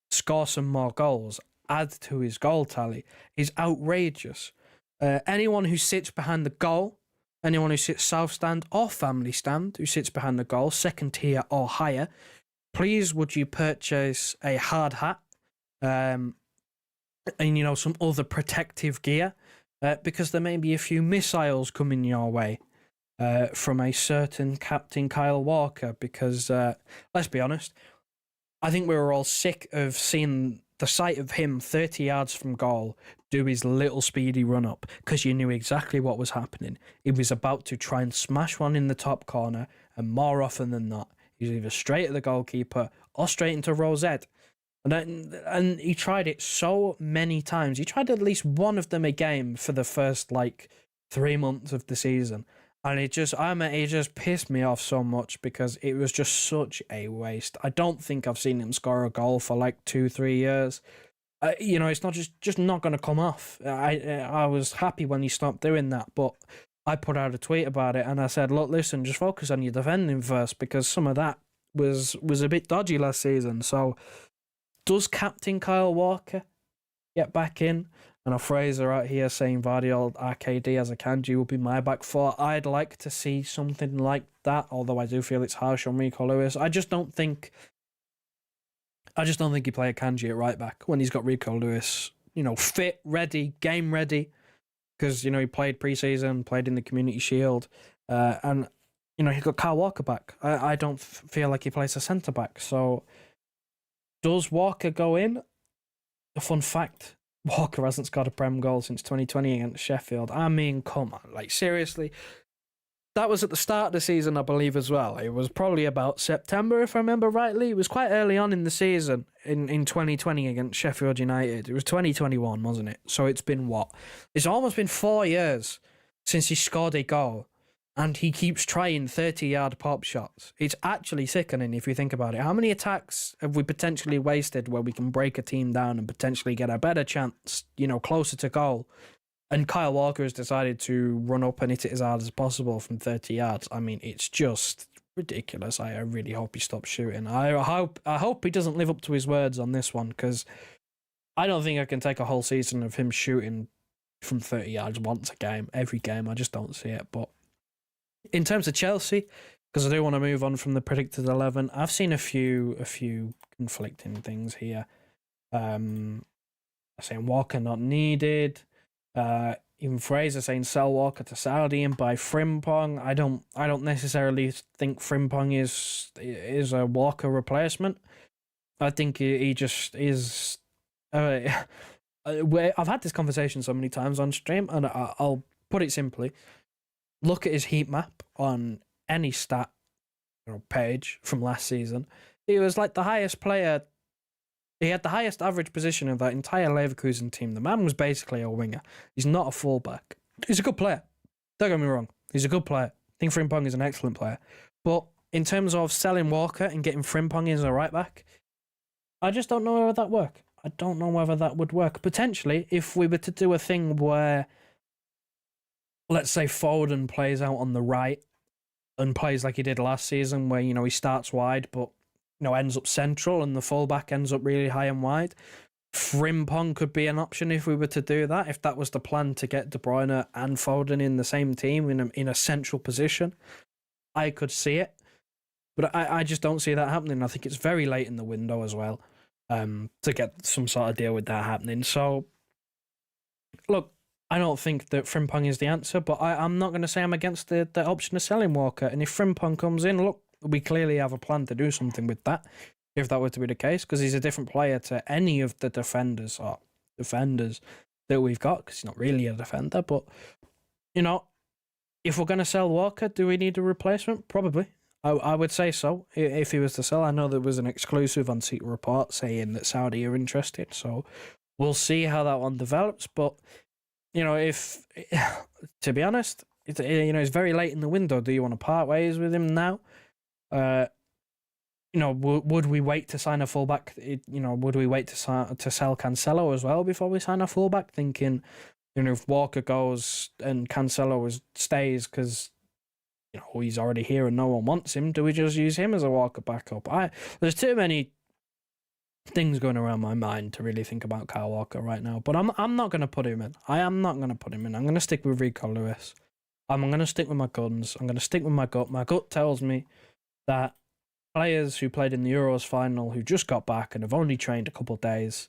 score some more goals, add to his goal tally, is outrageous. Anyone who sits behind the goal, anyone who sits south stand or family stand, who sits behind the goal, 2nd tier or higher, please would you purchase a hard hat and some other protective gear, because there may be a few missiles coming your way from a certain Captain Kyle Walker, because let's be honest, I think we were all sick of seeing the sight of him 30 yards from goal do his little speedy run up, because you knew exactly what was happening. He was about to try and smash one in the top corner, and more often than not, he's either straight at the goalkeeper or straight into Rosette. And he tried it so many times. He tried at least one of them a game for the first 3 months of the season. And it just pissed me off so much, because it was just such a waste. I don't think I've seen him score a goal for 2-3 years. It's not just not going to come off. I was happy when he stopped doing that, but I put out a tweet about it and I said, look, listen, just focus on your defending first, because some of that was a bit dodgy last season. So does Captain Kyle Walker get back in? And a Fraser out here saying Vardy or RKD as a Kanji will be my back 4. I'd like to see something like that, although I do feel it's harsh on Rico Lewis. I just don't think he play a Kanji at right back when he's got Rico Lewis, fit, ready, game ready. Because, he played pre-season, played in the Community Shield. And he got Kyle Walker back. I don't feel like he plays a centre back. So does Walker go in? A fun fact: Walker hasn't scored a Prem goal since 2020 against Sheffield. I mean, come on, like seriously. That was at the start of the season, I believe, as well. It was probably about September, if I remember rightly. It was quite early on in the season in 2020 against Sheffield United. It was 2021, wasn't it? So it's been what? It's almost been 4 years since he scored a goal, and he keeps trying 30-yard pop shots. It's actually sickening if you think about it. How many attacks have we potentially wasted where we can break a team down and potentially get a better chance, closer to goal? And Kyle Walker has decided to run up and hit it as hard as possible from 30 yards. I mean, it's just ridiculous. I really hope he stops shooting. I hope he doesn't live up to his words on this one, because I don't think I can take a whole season of him shooting from 30 yards once a game, every game. I just don't see it. But in terms of Chelsea, because I do want to move on from the predicted 11, I've seen a few conflicting things here. I'm saying Walker not needed. Even Fraser saying sell Walker to Saudi and buy Frimpong. I don't necessarily think Frimpong is a Walker replacement. I think he just is. I've had this conversation so many times on stream, and I'll put it simply: look at his heat map on any stat page from last season. He was like the highest player. He had the highest average position of that entire Leverkusen team. The man was basically a winger. He's not a fullback. He's a good player. Don't get me wrong. He's a good player. I think Frimpong is an excellent player. But in terms of selling Walker and getting Frimpong in as a right back, I just don't know whether that work. I don't know whether that would work. Potentially, if we were to do a thing where, let's say, Foden plays out on the right and plays like he did last season, where, he starts wide, but ends up central and the fullback ends up really high and wide. Frimpong could be an option if we were to do that, if that was the plan, to get De Bruyne and Foden in the same team in a central position. I could see it, but I just don't see that happening. I think it's very late in the window as well to get some sort of deal with that happening. So, look, I don't think that Frimpong is the answer, but I'm not going to say I'm against the option of selling Walker. And if Frimpong comes in, look, we clearly have a plan to do something with that, if that were to be the case, because he's a different player to any of the defenders that we've got, because he's not really a defender. But, if we're going to sell Walker, do we need a replacement? Probably. I would say so, if he was to sell. I know there was an exclusive on Seat Report saying that Saudi are interested, so we'll see how that one develops. But, if, to be honest, it's very late in the window. Do you want to part ways with him now? Would we wait to sign a fullback? Would we wait to sell Cancelo as well before we sign a fullback? Thinking, if Walker goes and Cancelo stays because he's already here and no one wants him, do we just use him as a Walker backup? There's too many things going around my mind to really think about Kyle Walker right now. But I'm not going to put him in. I am not going to put him in. I'm going to stick with Rico Lewis. I'm going to stick with my guns. I'm going to stick with my gut. My gut tells me that players who played in the Euros final, who just got back and have only trained a couple of days,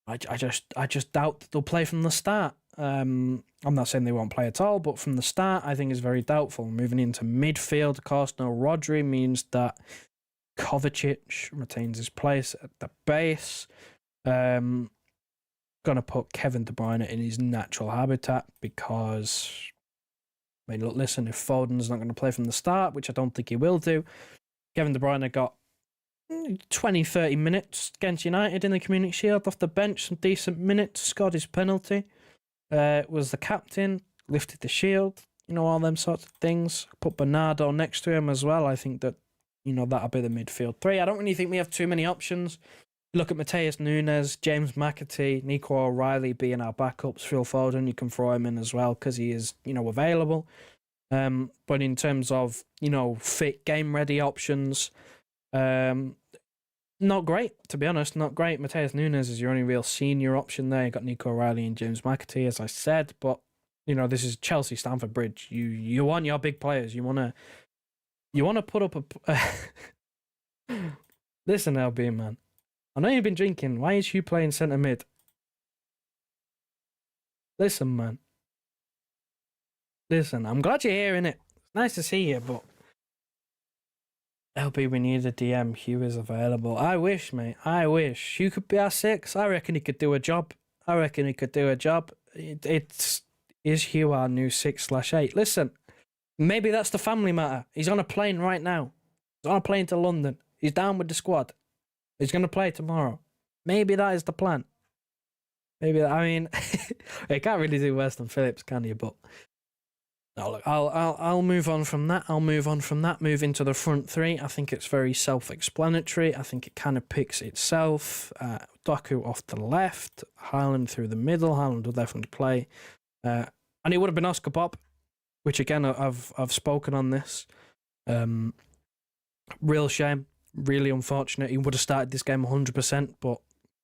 I just doubt that they'll play from the start. I'm not saying they won't play at all, but from the start, I think is very doubtful. Moving into midfield, of course, no Rodri means that Kovacic retains his place at the base. Gonna put Kevin De Bruyne in his natural habitat because, look, listen, if Foden's not going to play from the start, which I don't think he will do, Kevin De Bruyne got 20, 30 minutes against United in the Community Shield off the bench, some decent minutes, scored his penalty, was the captain, lifted the shield, all them sorts of things. Put Bernardo next to him as well. I think that, that'll be the midfield three. I don't really think we have too many options. Look at Mateus Nunes, James McAtee, Nico O'Reilly being our backups. Phil Foden, you can throw him in as well because he is, available. But in terms of, fit, game-ready options, not great, to be honest, not great. Mateus Nunes is your only real senior option there. You got Nico O'Reilly and James McAtee, as I said. But, this is Chelsea, Stamford Bridge. You want your big players. You want to put up a... Listen, LB, man. I know you've been drinking. Why is you playing centre mid? Listen, man. Listen, I'm glad you're here, innit? It's nice to see you, but LB, we need a DM. Hugh is available. I wish, mate. I wish. Hugh could be our 6. I reckon he could do a job. Is Hugh our new 6/8? Listen, maybe that's the family matter. He's on a plane right now. He's on a plane to London. He's down with the squad. He's going to play tomorrow. Maybe that is the plan. I mean, I can't really do worse than Phillips, can you? But no, look, I'll move on from that. Move into the front three. I think it's very self-explanatory. I think it kind of picks itself. Doku off the left, Haaland through the middle. Haaland will definitely play, and it would have been Oscar Bob, which again I've spoken on this. Real shame, really unfortunate. He would have started this game 100%, but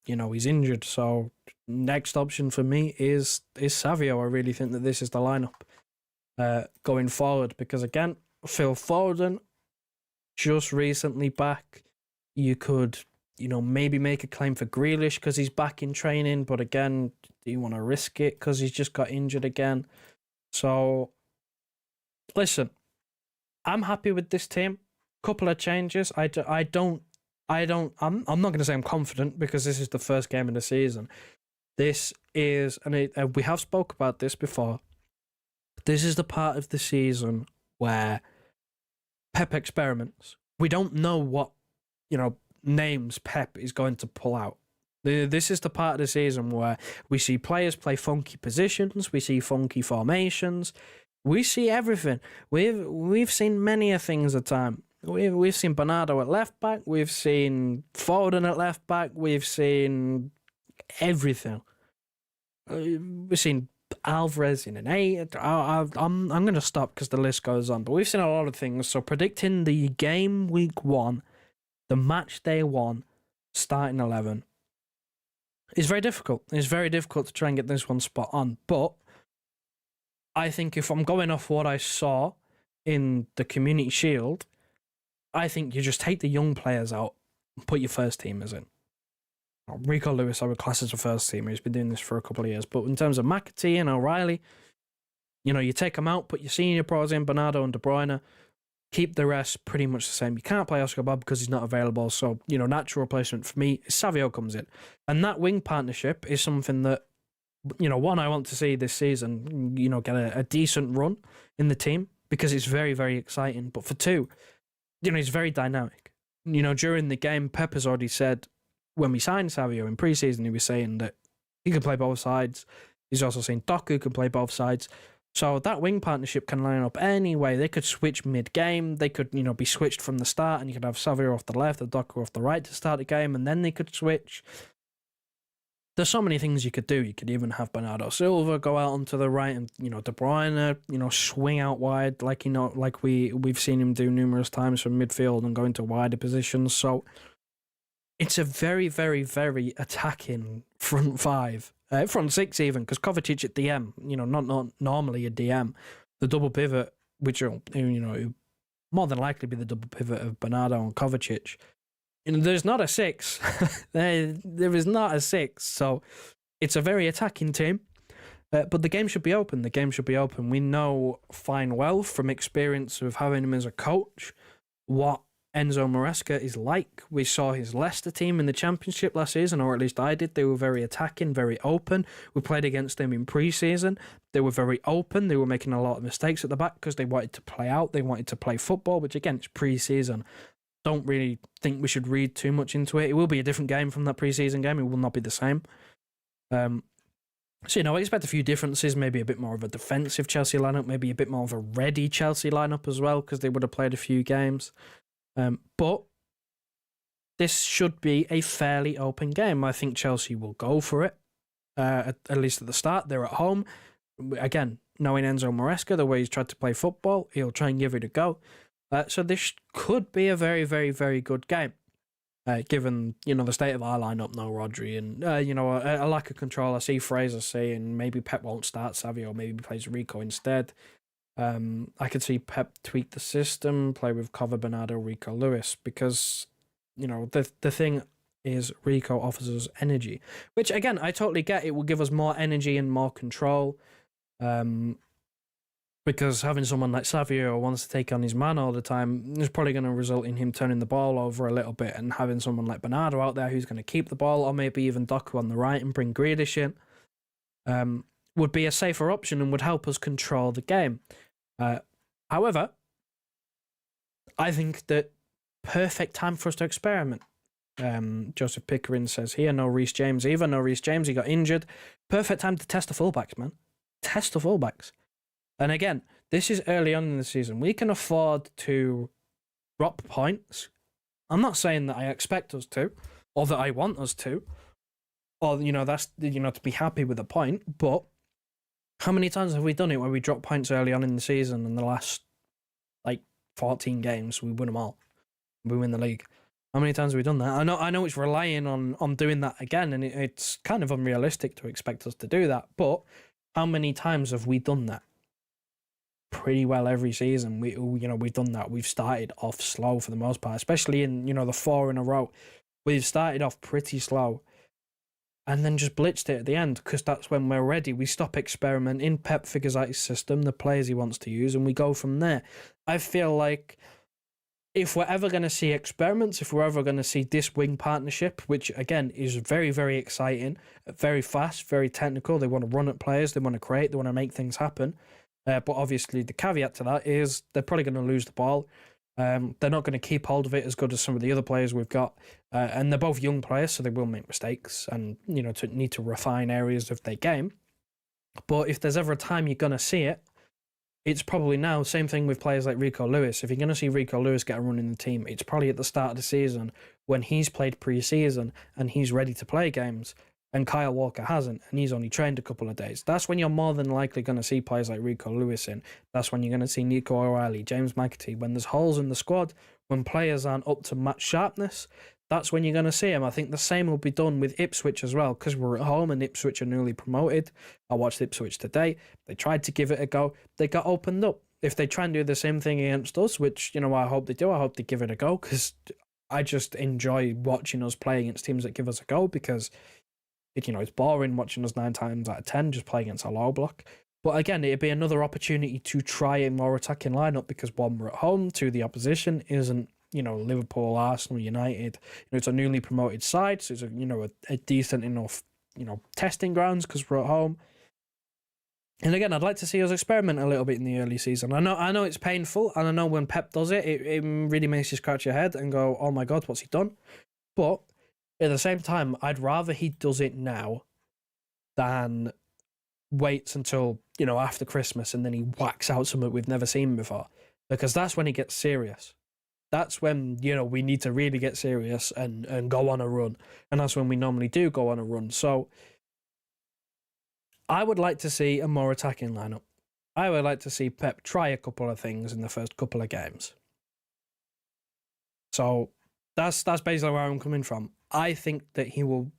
he's injured. So next option for me is Savio. I really think that this is the lineup going forward, because again, Phil Foden just recently back. You could maybe make a claim for Grealish because he's back in training, but again, do you want to risk it because he's just got injured again? So listen, I'm happy with this team. Couple of changes. I'm not going to say I'm confident because this is the first game of the season. This is, and we have spoke about this before. This is the part of the season where Pep experiments. We don't know what names Pep is going to pull out. This is the part of the season where we see players play funky positions. We see funky formations. We see everything. We've seen many a things at time. We've seen Bernardo at left back. We've seen Foden at left back. We've seen everything. We've seen Alvarez in an 8. I'm going to stop because the list goes on. But we've seen a lot of things. So predicting the game week 1, the match day 1, starting 11 is very difficult. It's very difficult to try and get this one spot on. But I think if I'm going off what I saw in the Community Shield, I think you just take the young players out and put your first teamers in. Rico Lewis, I would class as a first teamer. He's been doing this for a couple of years. But in terms of McAtee and O'Reilly, you take them out, put your senior pros in, Bernardo and De Bruyne, keep the rest pretty much the same. You can't play Oscar Bob because he's not available. So, natural replacement for me, Savio comes in. And that wing partnership is something that, one, I want to see this season, get a decent run in the team because it's very, very exciting. But for 2, he's very dynamic. During the game, Pep has already said, when we signed Savio in pre-season, he was saying that he could play both sides. He's also saying Doku could play both sides. So that wing partnership can line up any way. They could switch mid-game. They could, be switched from the start, and you could have Savio off the left, and Doku off the right to start the game, and then they could switch. There's so many things you could do. You could even have Bernardo Silva go out onto the right, and De Bruyne, swing out wide like we've seen him do numerous times from midfield and go into wider positions. So it's a very, very, very attacking front 5, front 6 even, because Kovacic at DM, not normally a DM, the double pivot, which will more than likely be the double pivot of Bernardo and Kovacic. There's not a 6. there is not a 6. So it's a very attacking team. But the game should be open. We know fine well from experience of having him as a coach what Enzo Maresca is like. We saw his Leicester team in the Championship last season, or at least I did. They were very attacking, very open. We played against them in pre-season. They were very open. They were making a lot of mistakes at the back because they wanted to play out. They wanted to play football, which again, it's pre-season. Don't really think we should read too much into it. It will be a different game from that pre-season game. It will not be the same. So, I expect a few differences, maybe a bit more of a defensive Chelsea lineup, maybe a bit more of a ready Chelsea lineup as well, because they would have played a few games. But this should be a fairly open game. I think Chelsea will go for it, at least at the start. They're at home. Again, knowing Enzo Maresca, the way he's tried to play football, he'll try and give it a go. So this could be a very, very, very good game, given, the state of our lineup, no Rodri, and, a lack of control. I see Fraser saying maybe Pep won't start Savio, maybe plays Rico instead. I could see Pep tweak the system, play with Cover, Bernardo, Rico, Lewis, because, the thing is Rico offers us energy, which, again, I totally get. It will give us more energy and more control. Because having someone like Savio who wants to take on his man all the time is probably going to result in him turning the ball over a little bit, and having someone like Bernardo out there who's going to keep the ball, or maybe even Doku on the right and bring Grealish in, would be a safer option and would help us control the game. However, I think that perfect time for us to experiment. Joseph Pickering says here, no Reece James either. No Reece James, he got injured. Perfect time to test the fullbacks, man. Test the fullbacks. And again, this is early on in the season. We can afford to drop points. I'm not saying that I expect us to, or that I want us to, or, that's, to be happy with a point. But how many times have we done it where we drop points early on in the season and the last, 14 games, we win them all? We win the league. How many times have we done that? I know it's relying on doing that again, and it's kind of unrealistic to expect us to do that. But how many times have we done that? Pretty well every season. We've done that. We've started off slow for the most part, especially in the 4 in a row. We've started off pretty slow, and then just blitzed it at the end, because that's when we're ready. We stop experimenting. Pep figures out his system, the players he wants to use, and we go from there. I feel like if we're ever going to see experiments, if we're ever going to see this wing partnership, which again is very, very exciting, very fast, very technical. They want to run at players, they want to create, they want to make things happen. But obviously the caveat to that is they're probably going to lose the ball. They're not going to keep hold of it as good as some of the other players we've got. And they're both young players, so they will make mistakes and, need to refine areas of their game. But if there's ever a time you're going to see it, it's probably now. Same thing with players like Rico Lewis. If you're going to see Rico Lewis get a run in the team, it's probably at the start of the season when he's played pre-season and he's ready to play games, and Kyle Walker hasn't, and he's only trained a couple of days. That's when you're more than likely going to see players like Rico Lewis in. That's when you're going to see Nico O'Reilly, James McAtee. When there's holes in the squad, when players aren't up to match sharpness, that's when you're going to see him. I think the same will be done with Ipswich as well, because we're at home and Ipswich are newly promoted. I watched Ipswich today. They tried to give it a go. They got opened up. If they try and do the same thing against us, which, I hope they do, I hope they give it a go, because I just enjoy watching us play against teams that give us a go, because it's boring watching us 9 times out of 10 just play against a low block. But again, it'd be another opportunity to try a more attacking lineup, because 1, we're at home, 2, the opposition isn't, Liverpool, Arsenal, United. It's a newly promoted side, so it's a decent enough, testing grounds because we're at home. And again, I'd like to see us experiment a little bit in the early season. I know it's painful, and I know when Pep does it, it really makes you scratch your head and go, oh my God, what's he done? But at the same time, I'd rather he does it now than waits until, after Christmas and then he whacks out something we've never seen before. Because that's when he gets serious. That's when, we need to really get serious and go on a run. And that's when we normally do go on a run. So I would like to see a more attacking lineup. I would like to see Pep try a couple of things in the first couple of games. So that's basically where I'm coming from. I think that he will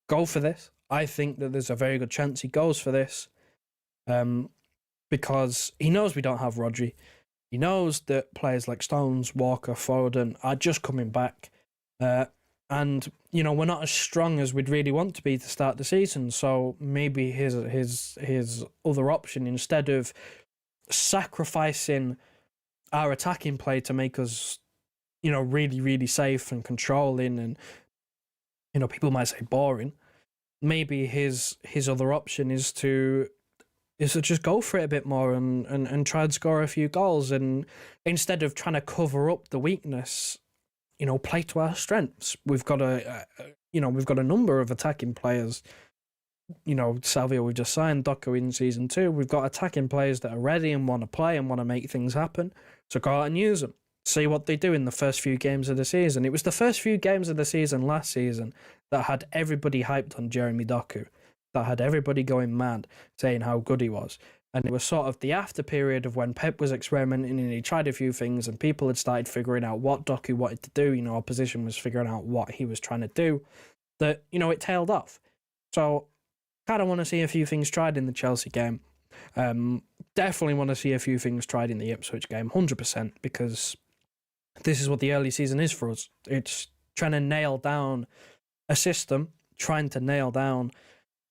go for this. I think that there's a very good chance he goes for this, because he knows we don't have Rodri. He knows that players like Stones, Walker, Foden are just coming back. And, we're not as strong as we'd really want to be to start the season. So maybe his other option, instead of sacrificing our attacking play to make us, really, really safe and controlling and, people might say boring, maybe his other option is to just go for it a bit more and try and score a few goals, and instead of trying to cover up the weakness, play to our strengths. We've got a number of attacking players. Salvio we just signed, Doku in season 2. We've got attacking players that are ready and want to play and want to make things happen. So go out and use them. See what they do in the first few games of the season. It was the first few games of the season last season that had everybody hyped on Jeremy Doku, that had everybody going mad, saying how good he was. And it was sort of the after period of when Pep was experimenting and he tried a few things and people had started figuring out what Doku wanted to do. Opposition was figuring out what he was trying to do, that, it tailed off. So kind of want to see a few things tried in the Chelsea game. Definitely want to see a few things tried in the Ipswich game, 100%, because this is what the early season is for us. It's trying to nail down a system, trying to nail down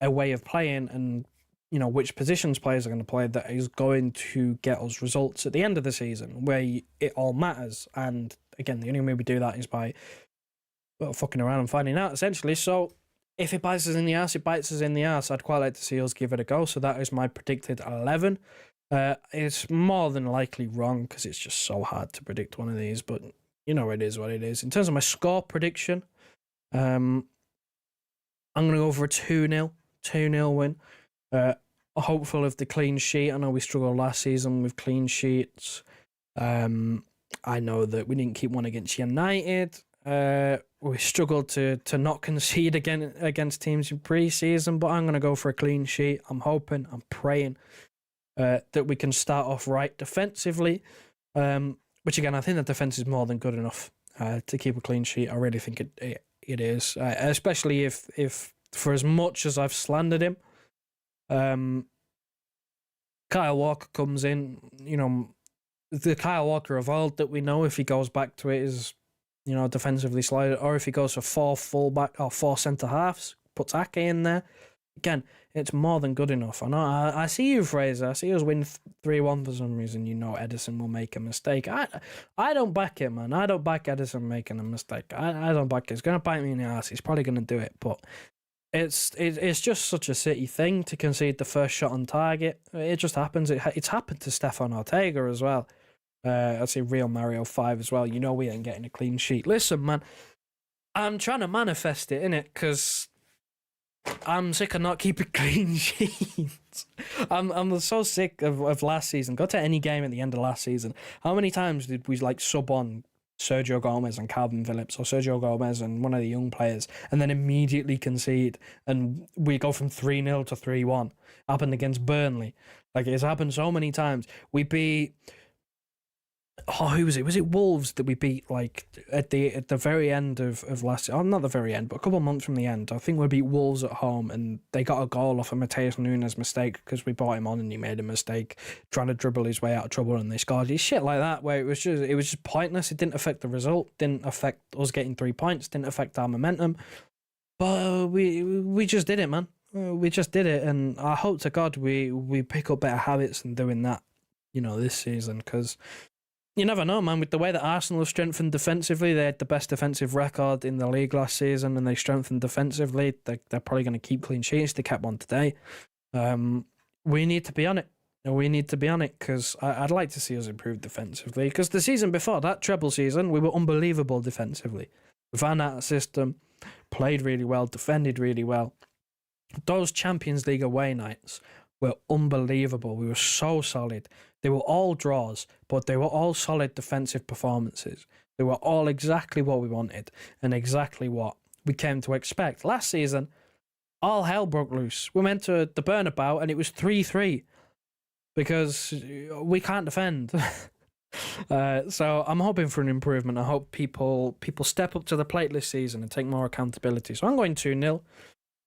a way of playing, and which positions players are going to play that is going to get us results at the end of the season where it all matters. And again, the only way we do that is by fucking around and finding out, essentially. So if it bites us in the ass, it bites us in the ass. I'd quite like to see us give it a go. So that is my predicted 11. It's more than likely wrong because it's just so hard to predict one of these, but it is what it is. In terms of my score prediction, I'm going to go for a 2-0 win. Hopeful of the clean sheet. I know we struggled last season with clean sheets. I know that we didn't keep one against United. We struggled to not concede again against teams in pre-season, but I'm going to go for a clean sheet. I'm hoping, I'm praying that we can start off right defensively, which again, I think the defense is more than good enough to keep a clean sheet. I really think it is, especially if for as much as I've slandered him, Kyle Walker comes in, the Kyle Walker of old that we know, if he goes back to it, is, defensively slided, or if he goes for 4 fullback or 4 centre halves, puts Ake in there. Again, it's more than good enough. I know. I see you, Fraser. I see us win 3-1 for some reason. Edison will make a mistake. I don't back it, man. I don't back Edison making a mistake. I don't back it. It's going to bite me in the ass. He's probably going to do it, but it's just such a City thing to concede the first shot on target. It just happens. It's happened to Stefan Ortega as well. I'd say Real Mario 5 as well. We ain't getting a clean sheet. Listen, man, I'm trying to manifest it, innit? Because I'm sick of not keeping clean sheets. I'm so sick of last season. Go to any game at the end of last season. How many times did we sub on Sergio Gomez and Calvin Phillips, or Sergio Gomez and one of the young players, and then immediately concede, and we go from 3-0 to 3-1? Happened against Burnley. It's happened so many times. We beat... who was it? Was it Wolves that we beat at the very end of last year? Oh, not the very end, but a couple of months from the end. I think we beat Wolves at home, and they got a goal off a Mateus Nunes mistake because we brought him on and he made a mistake trying to dribble his way out of trouble, and they scored. It's shit like that where it was just pointless. It didn't affect the result, didn't affect us getting 3 points, didn't affect our momentum. But we just did it, man. We just did it, and I hope to God we pick up better habits in doing that, this season, because you never know, man. With the way that Arsenal have strengthened defensively, they had the best defensive record in the league last season, and they strengthened defensively. They're probably going to keep clean sheets. They kept one today. We need to be on it. We need to be on it because I'd like to see us improve defensively. Because the season before, that treble season, we were unbelievable defensively. We found out a system, played really well, defended really well. Those Champions League away nights were unbelievable. We were so solid. They were all draws, but they were all solid defensive performances. They were all exactly what we wanted and exactly what we came to expect. Last season, all hell broke loose. We went to the Bernabeu and it was 3-3 because we can't defend. So I'm hoping for an improvement. I hope people step up to the plate this season and take more accountability. So I'm going 2-0.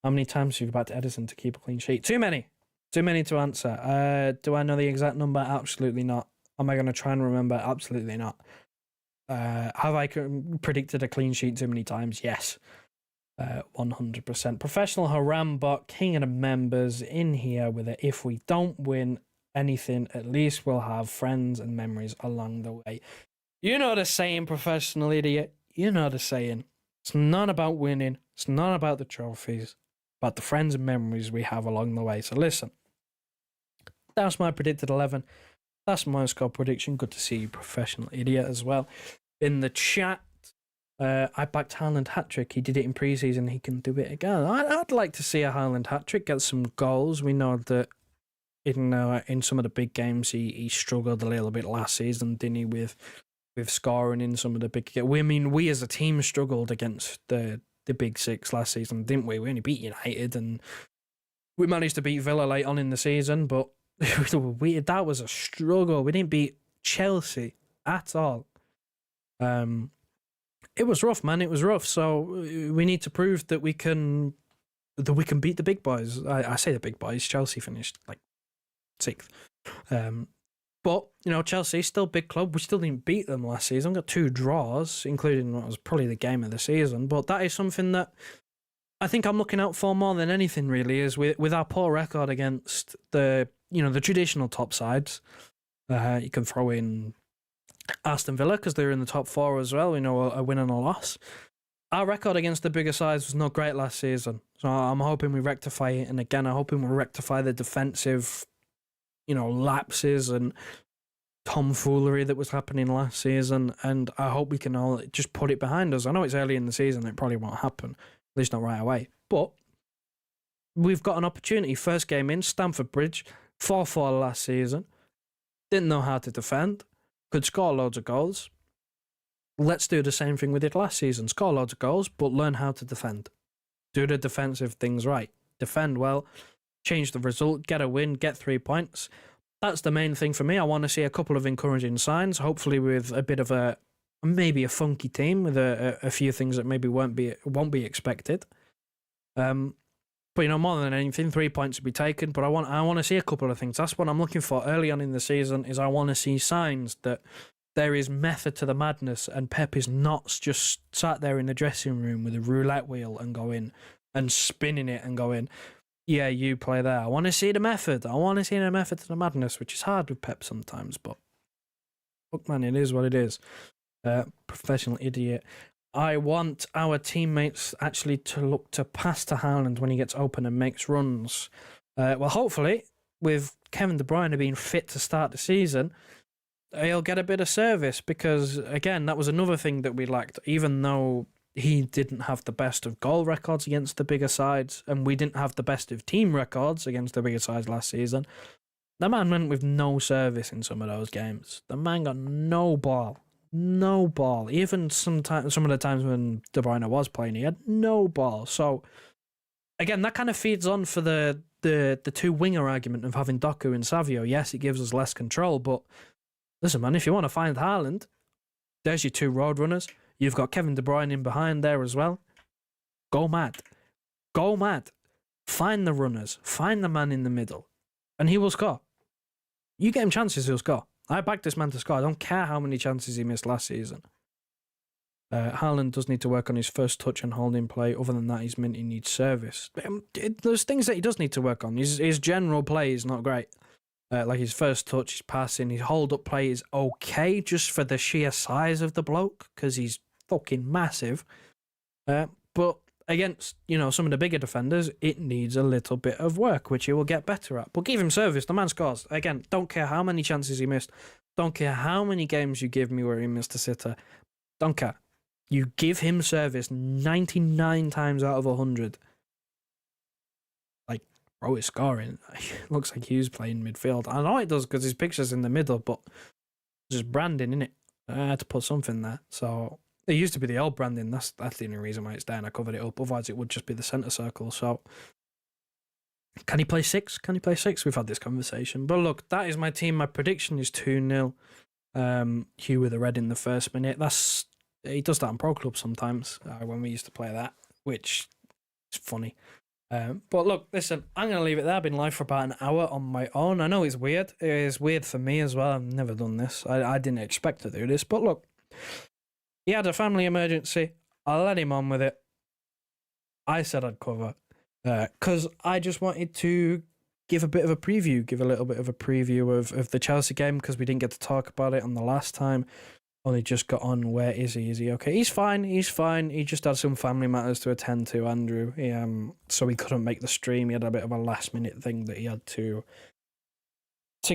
How many times have you backed Edison to keep a clean sheet? Too many. Too many to answer. Do I know the exact number? Absolutely not. Am I going to try and remember? Absolutely not. Have I predicted a clean sheet too many times? Yes. 100%. Professional Harambot, king of the members, in here with it. If we don't win anything, at least we'll have friends and memories along the way. You know the saying, professional idiot. You know the saying. It's not about winning. It's not about the trophies. But the friends and memories we have along the way. So listen, that's my predicted 11. That's my score prediction. Good to see you, professional idiot, as well. In the chat, I backed Haaland hat-trick. He did it in pre-season. He can do it again. I'd like to see a Haaland hat-trick, get some goals. We know that in some of the big games, he struggled a little bit last season, didn't he, with scoring in some of the big games. We as a team struggled against the big six last season, didn't we? We only beat United and we managed to beat Villa late on in the season, but that was a struggle. We didn't beat Chelsea at all. It was rough, man. It was rough. So we need to prove that we can beat the big boys. I say the big boys. Chelsea finished like 6th. But, Chelsea, still a big club. We still didn't beat them last season. Got 2 draws, including what was probably the game of the season. But that is something that I think I'm looking out for more than anything really is with our poor record against the the traditional top sides. You can throw in Aston Villa because they're in the top 4 as well. We know a win and a loss. Our record against the bigger sides was not great last season, so I'm hoping we rectify it. And again, I'm hoping we'll rectify the defensive, lapses and tomfoolery that was happening last season. And I hope we can all just put it behind us. I know it's early in the season; it probably won't happen, at least not right away. But we've got an opportunity. First game in Stamford Bridge, 4-4 last season. Didn't know how to defend. Could score loads of goals. Let's do the same thing we did last season. Score loads of goals, but learn how to defend. Do the defensive things right. Defend well. Change the result. Get a win. Get 3 points. That's the main thing for me. I want to see a couple of encouraging signs, hopefully with a bit of maybe a funky team with a few things that maybe won't be expected. But more than anything, 3 points to be taken. But I want to see a couple of things. That's what I'm looking for early on in the season. Is I want to see signs that there is method to the madness, and Pep is not just sat there in the dressing room with a roulette wheel and going and spinning it and going, yeah, you play there. I want to see the method. I want to see the method to the madness, which is hard with Pep sometimes. But look, man, it is what it is. Professional idiot. I want our teammates actually to look to pass to Haaland when he gets open and makes runs. Well, hopefully, with Kevin De Bruyne being fit to start the season, he'll get a bit of service because, again, that was another thing that we lacked. Even though he didn't have the best of goal records against the bigger sides, and we didn't have the best of team records against the bigger sides last season, the man went with no service in some of those games. The man got no ball. No ball. Even some of the times when De Bruyne was playing, he had no ball. So, again, that kind of feeds on for the two winger argument of having Doku and Savio. Yes, it gives us less control, but listen, man, if you want to find Haaland, there's your 2 road runners. You've got Kevin De Bruyne in behind there as well. Go mad. Go mad. Find the runners. Find the man in the middle. And he will score. You get him chances, he'll score. I backed this man to score. I don't care how many chances he missed last season. Haaland does need to work on his first touch and holding play. Other than that, he needs service. There's things that he does need to work on. His general play is not great. Like his first touch, his passing, his hold-up play is okay just for the sheer size of the bloke because he's fucking massive. But against, some of the bigger defenders, it needs a little bit of work, which he will get better at. But give him service. The man scores. Again, don't care how many chances he missed. Don't care how many games you give me where he missed a sitter. Don't care. You give him service 99 times out of 100. Like, bro is scoring. It looks like Hughes playing midfield. I know it does because his picture's in the middle, but just branding, innit? I had to put something there. So it used to be the old branding. That's the only reason why it's there, and I covered it up. Otherwise, it would just be the centre circle. So, can he play 6? Can he play 6? We've had this conversation. But look, that is my team. My prediction is 2-0. Hugh with a red in the first minute. He does that on Pro Club sometimes when we used to play that, which is funny. But look, listen, I'm going to leave it there. I've been live for about an hour on my own. I know it's weird. It is weird for me as well. I've never done this. I didn't expect to do this. But look, he had a family emergency. I let him on with it. I said I'd cover. Because I just wanted to give a bit of a preview, give a little bit of a preview of the Chelsea game because we didn't get to talk about it on the last time. Only just got on. Where is he? Is he okay? He's fine. He's fine. He just had some family matters to attend to, Andrew. So he couldn't make the stream. He had a bit of a last minute thing that he had to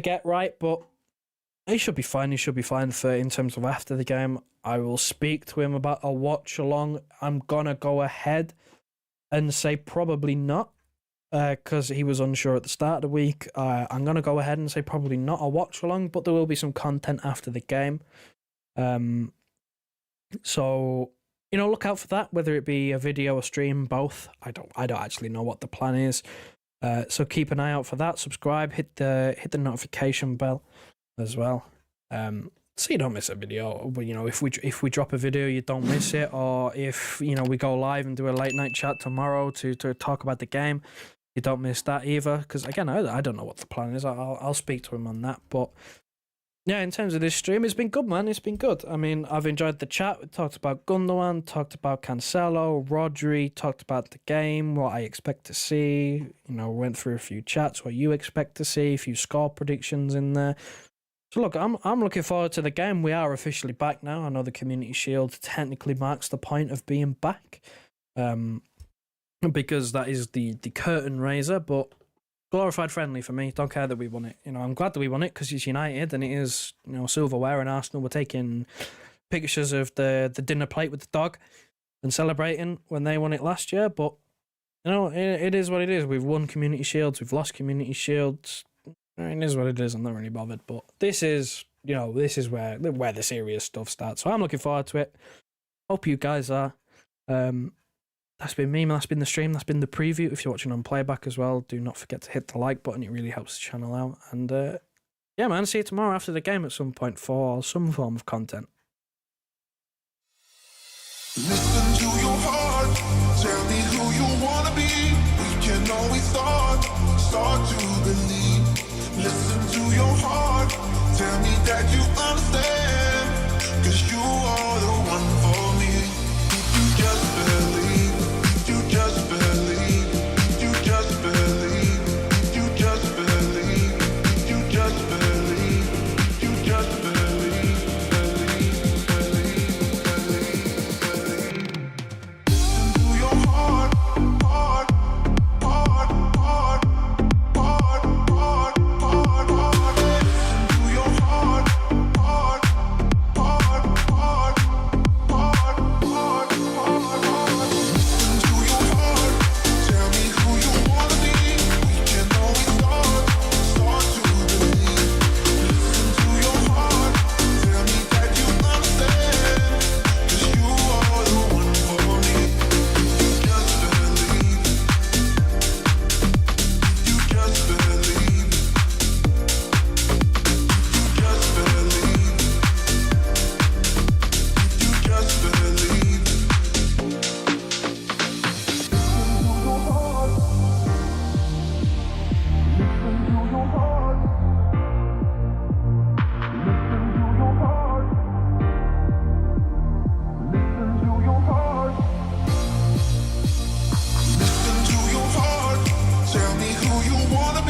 get right, but he should be fine. He should be fine for in terms of after the game. I will speak to him about a watch along. I'm gonna go ahead and say probably not, because he was unsure at the start of the week. I'm gonna go ahead and say probably not a watch along, but there will be some content after the game. So look out for that. Whether it be a video or stream, both. I don't actually know what the plan is. So keep an eye out for that. Subscribe. Hit the notification bell as well. So you don't miss a video. If we drop a video, you don't miss it. Or if we go live and do a late night chat tomorrow to talk about the game, you don't miss that either. Because again, I don't know what the plan is. I'll speak to him on that. But Yeah, in terms of this stream, it's been good, man. It's been good. I mean, I've enjoyed the chat. We talked about Gundoğan, talked about Cancelo, Rodri, talked about the game, what I expect to see. You know, went through a few chats, what you expect to see, a few score predictions in there. So look, I'm looking forward to the game. We are officially back now. I know the Community Shield technically marks the point of being back, because that is the curtain raiser, but glorified friendly for me. Don't care that we won it. You know, I'm glad that we won it because it's United and it is, you know, silverware, and Arsenal were taking pictures of the dinner plate with the dog and celebrating when they won it last year. But, you know, it is what it is. We've won Community Shields. We've lost Community Shields. It is what it is. I'm not really bothered. But this is, you know, this is where the serious stuff starts. So I'm looking forward to it. Hope you guys are. That's been me, that's been the stream, that's been the preview. If you're watching on playback as well, do not forget to hit the like button, it really helps the channel out. And yeah, man, see you tomorrow after the game at some point for some form of content. Listen to your heart, tell me who you wanna be. We can always start to believe. Listen to your heart, tell me that you understand.